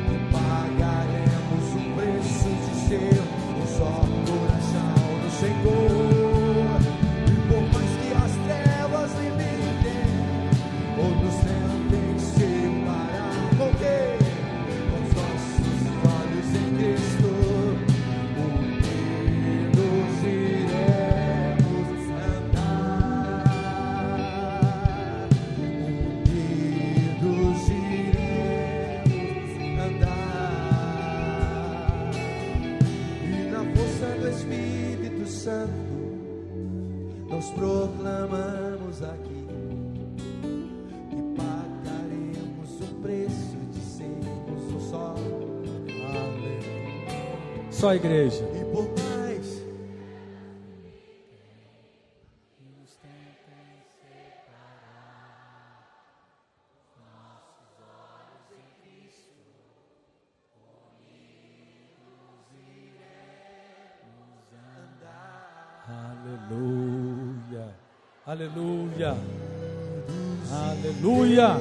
Speaker 2: que pagaremos o preço de ser um só coração do Senhor. E por mais que as trevas limitem ou nos tentem separar, com quem? Com os nossos olhos em Cristo, unidos iremos andar, unidos iremos andar, e na força do Espírito Santo nós proclamamos aqui que pagaremos o preço de sermos um só. Aleluia.
Speaker 1: só a igreja.
Speaker 2: E por mais
Speaker 1: Aleluia, aleluia, aleluia,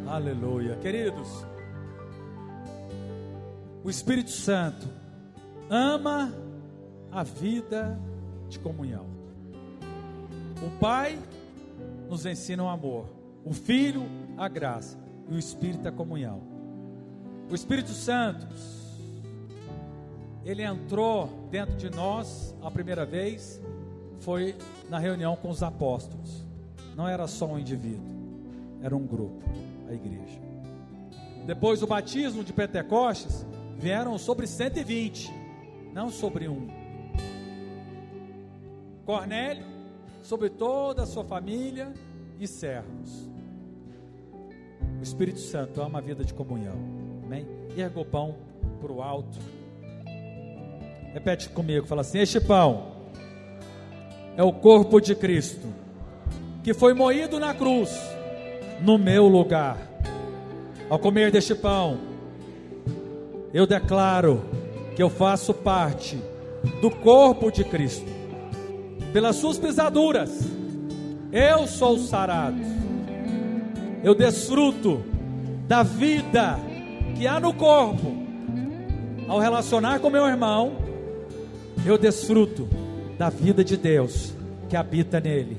Speaker 1: aleluia. Queridos, o Espírito Santo ama a vida de comunhão. O Pai nos ensina o amor, o Filho a graça e o Espírito a comunhão. O Espírito Santo, ele entrou dentro de nós a primeira vez, foi na reunião com os apóstolos. Não era só um indivíduo, era um grupo, a igreja. Depois do batismo de Pentecostes, vieram sobre 120, não sobre um. Cornélio, sobre toda a sua família e servos. O Espírito Santo ama a vida de comunhão. Amém? Erga o pão para o alto. Repete comigo, fala assim: este pão é o corpo de Cristo, que foi moído na cruz, no meu lugar. Ao comer deste pão, eu declaro que eu faço parte do corpo de Cristo. Pelas suas pisaduras, eu sou sarado. Eu desfruto da vida que há no corpo. Ao relacionar com meu irmão, eu desfruto da vida de Deus que habita nele.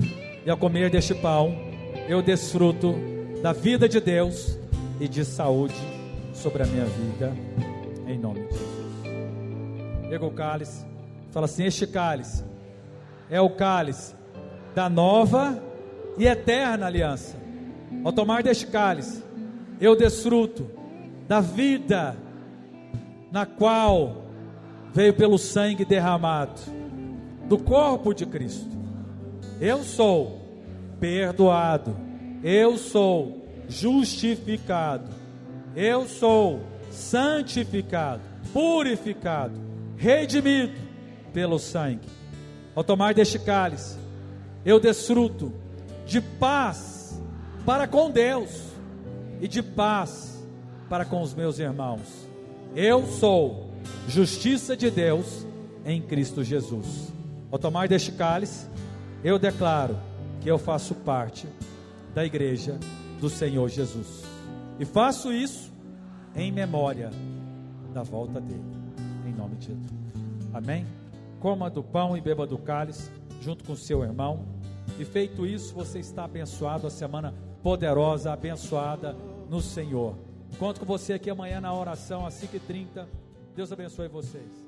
Speaker 1: E ao comer deste pão, eu desfruto da vida de Deus e de saúde sobre a minha vida, em nome de Jesus. Pega o cálice, fala assim: este cálice é o cálice da nova e eterna aliança. Ao tomar deste cálice, eu desfruto da vida na qual veio pelo sangue derramado do corpo de Cristo. Eu sou perdoado, eu sou justificado, eu sou santificado, purificado, redimido pelo sangue. Ao tomar deste cálice, eu desfruto de paz para com Deus e de paz para com os meus irmãos. Eu sou justiça de Deus em Cristo Jesus. Ao tomar deste cálice, eu declaro que eu faço parte da igreja do Senhor Jesus. E faço isso em memória da volta dele, em nome de Jesus. Amém? Coma do pão e beba do cálice junto com o seu irmão. E feito isso, você está abençoado. A semana poderosa, abençoada no Senhor. Conto com você aqui amanhã na oração às 5h30. Deus abençoe vocês.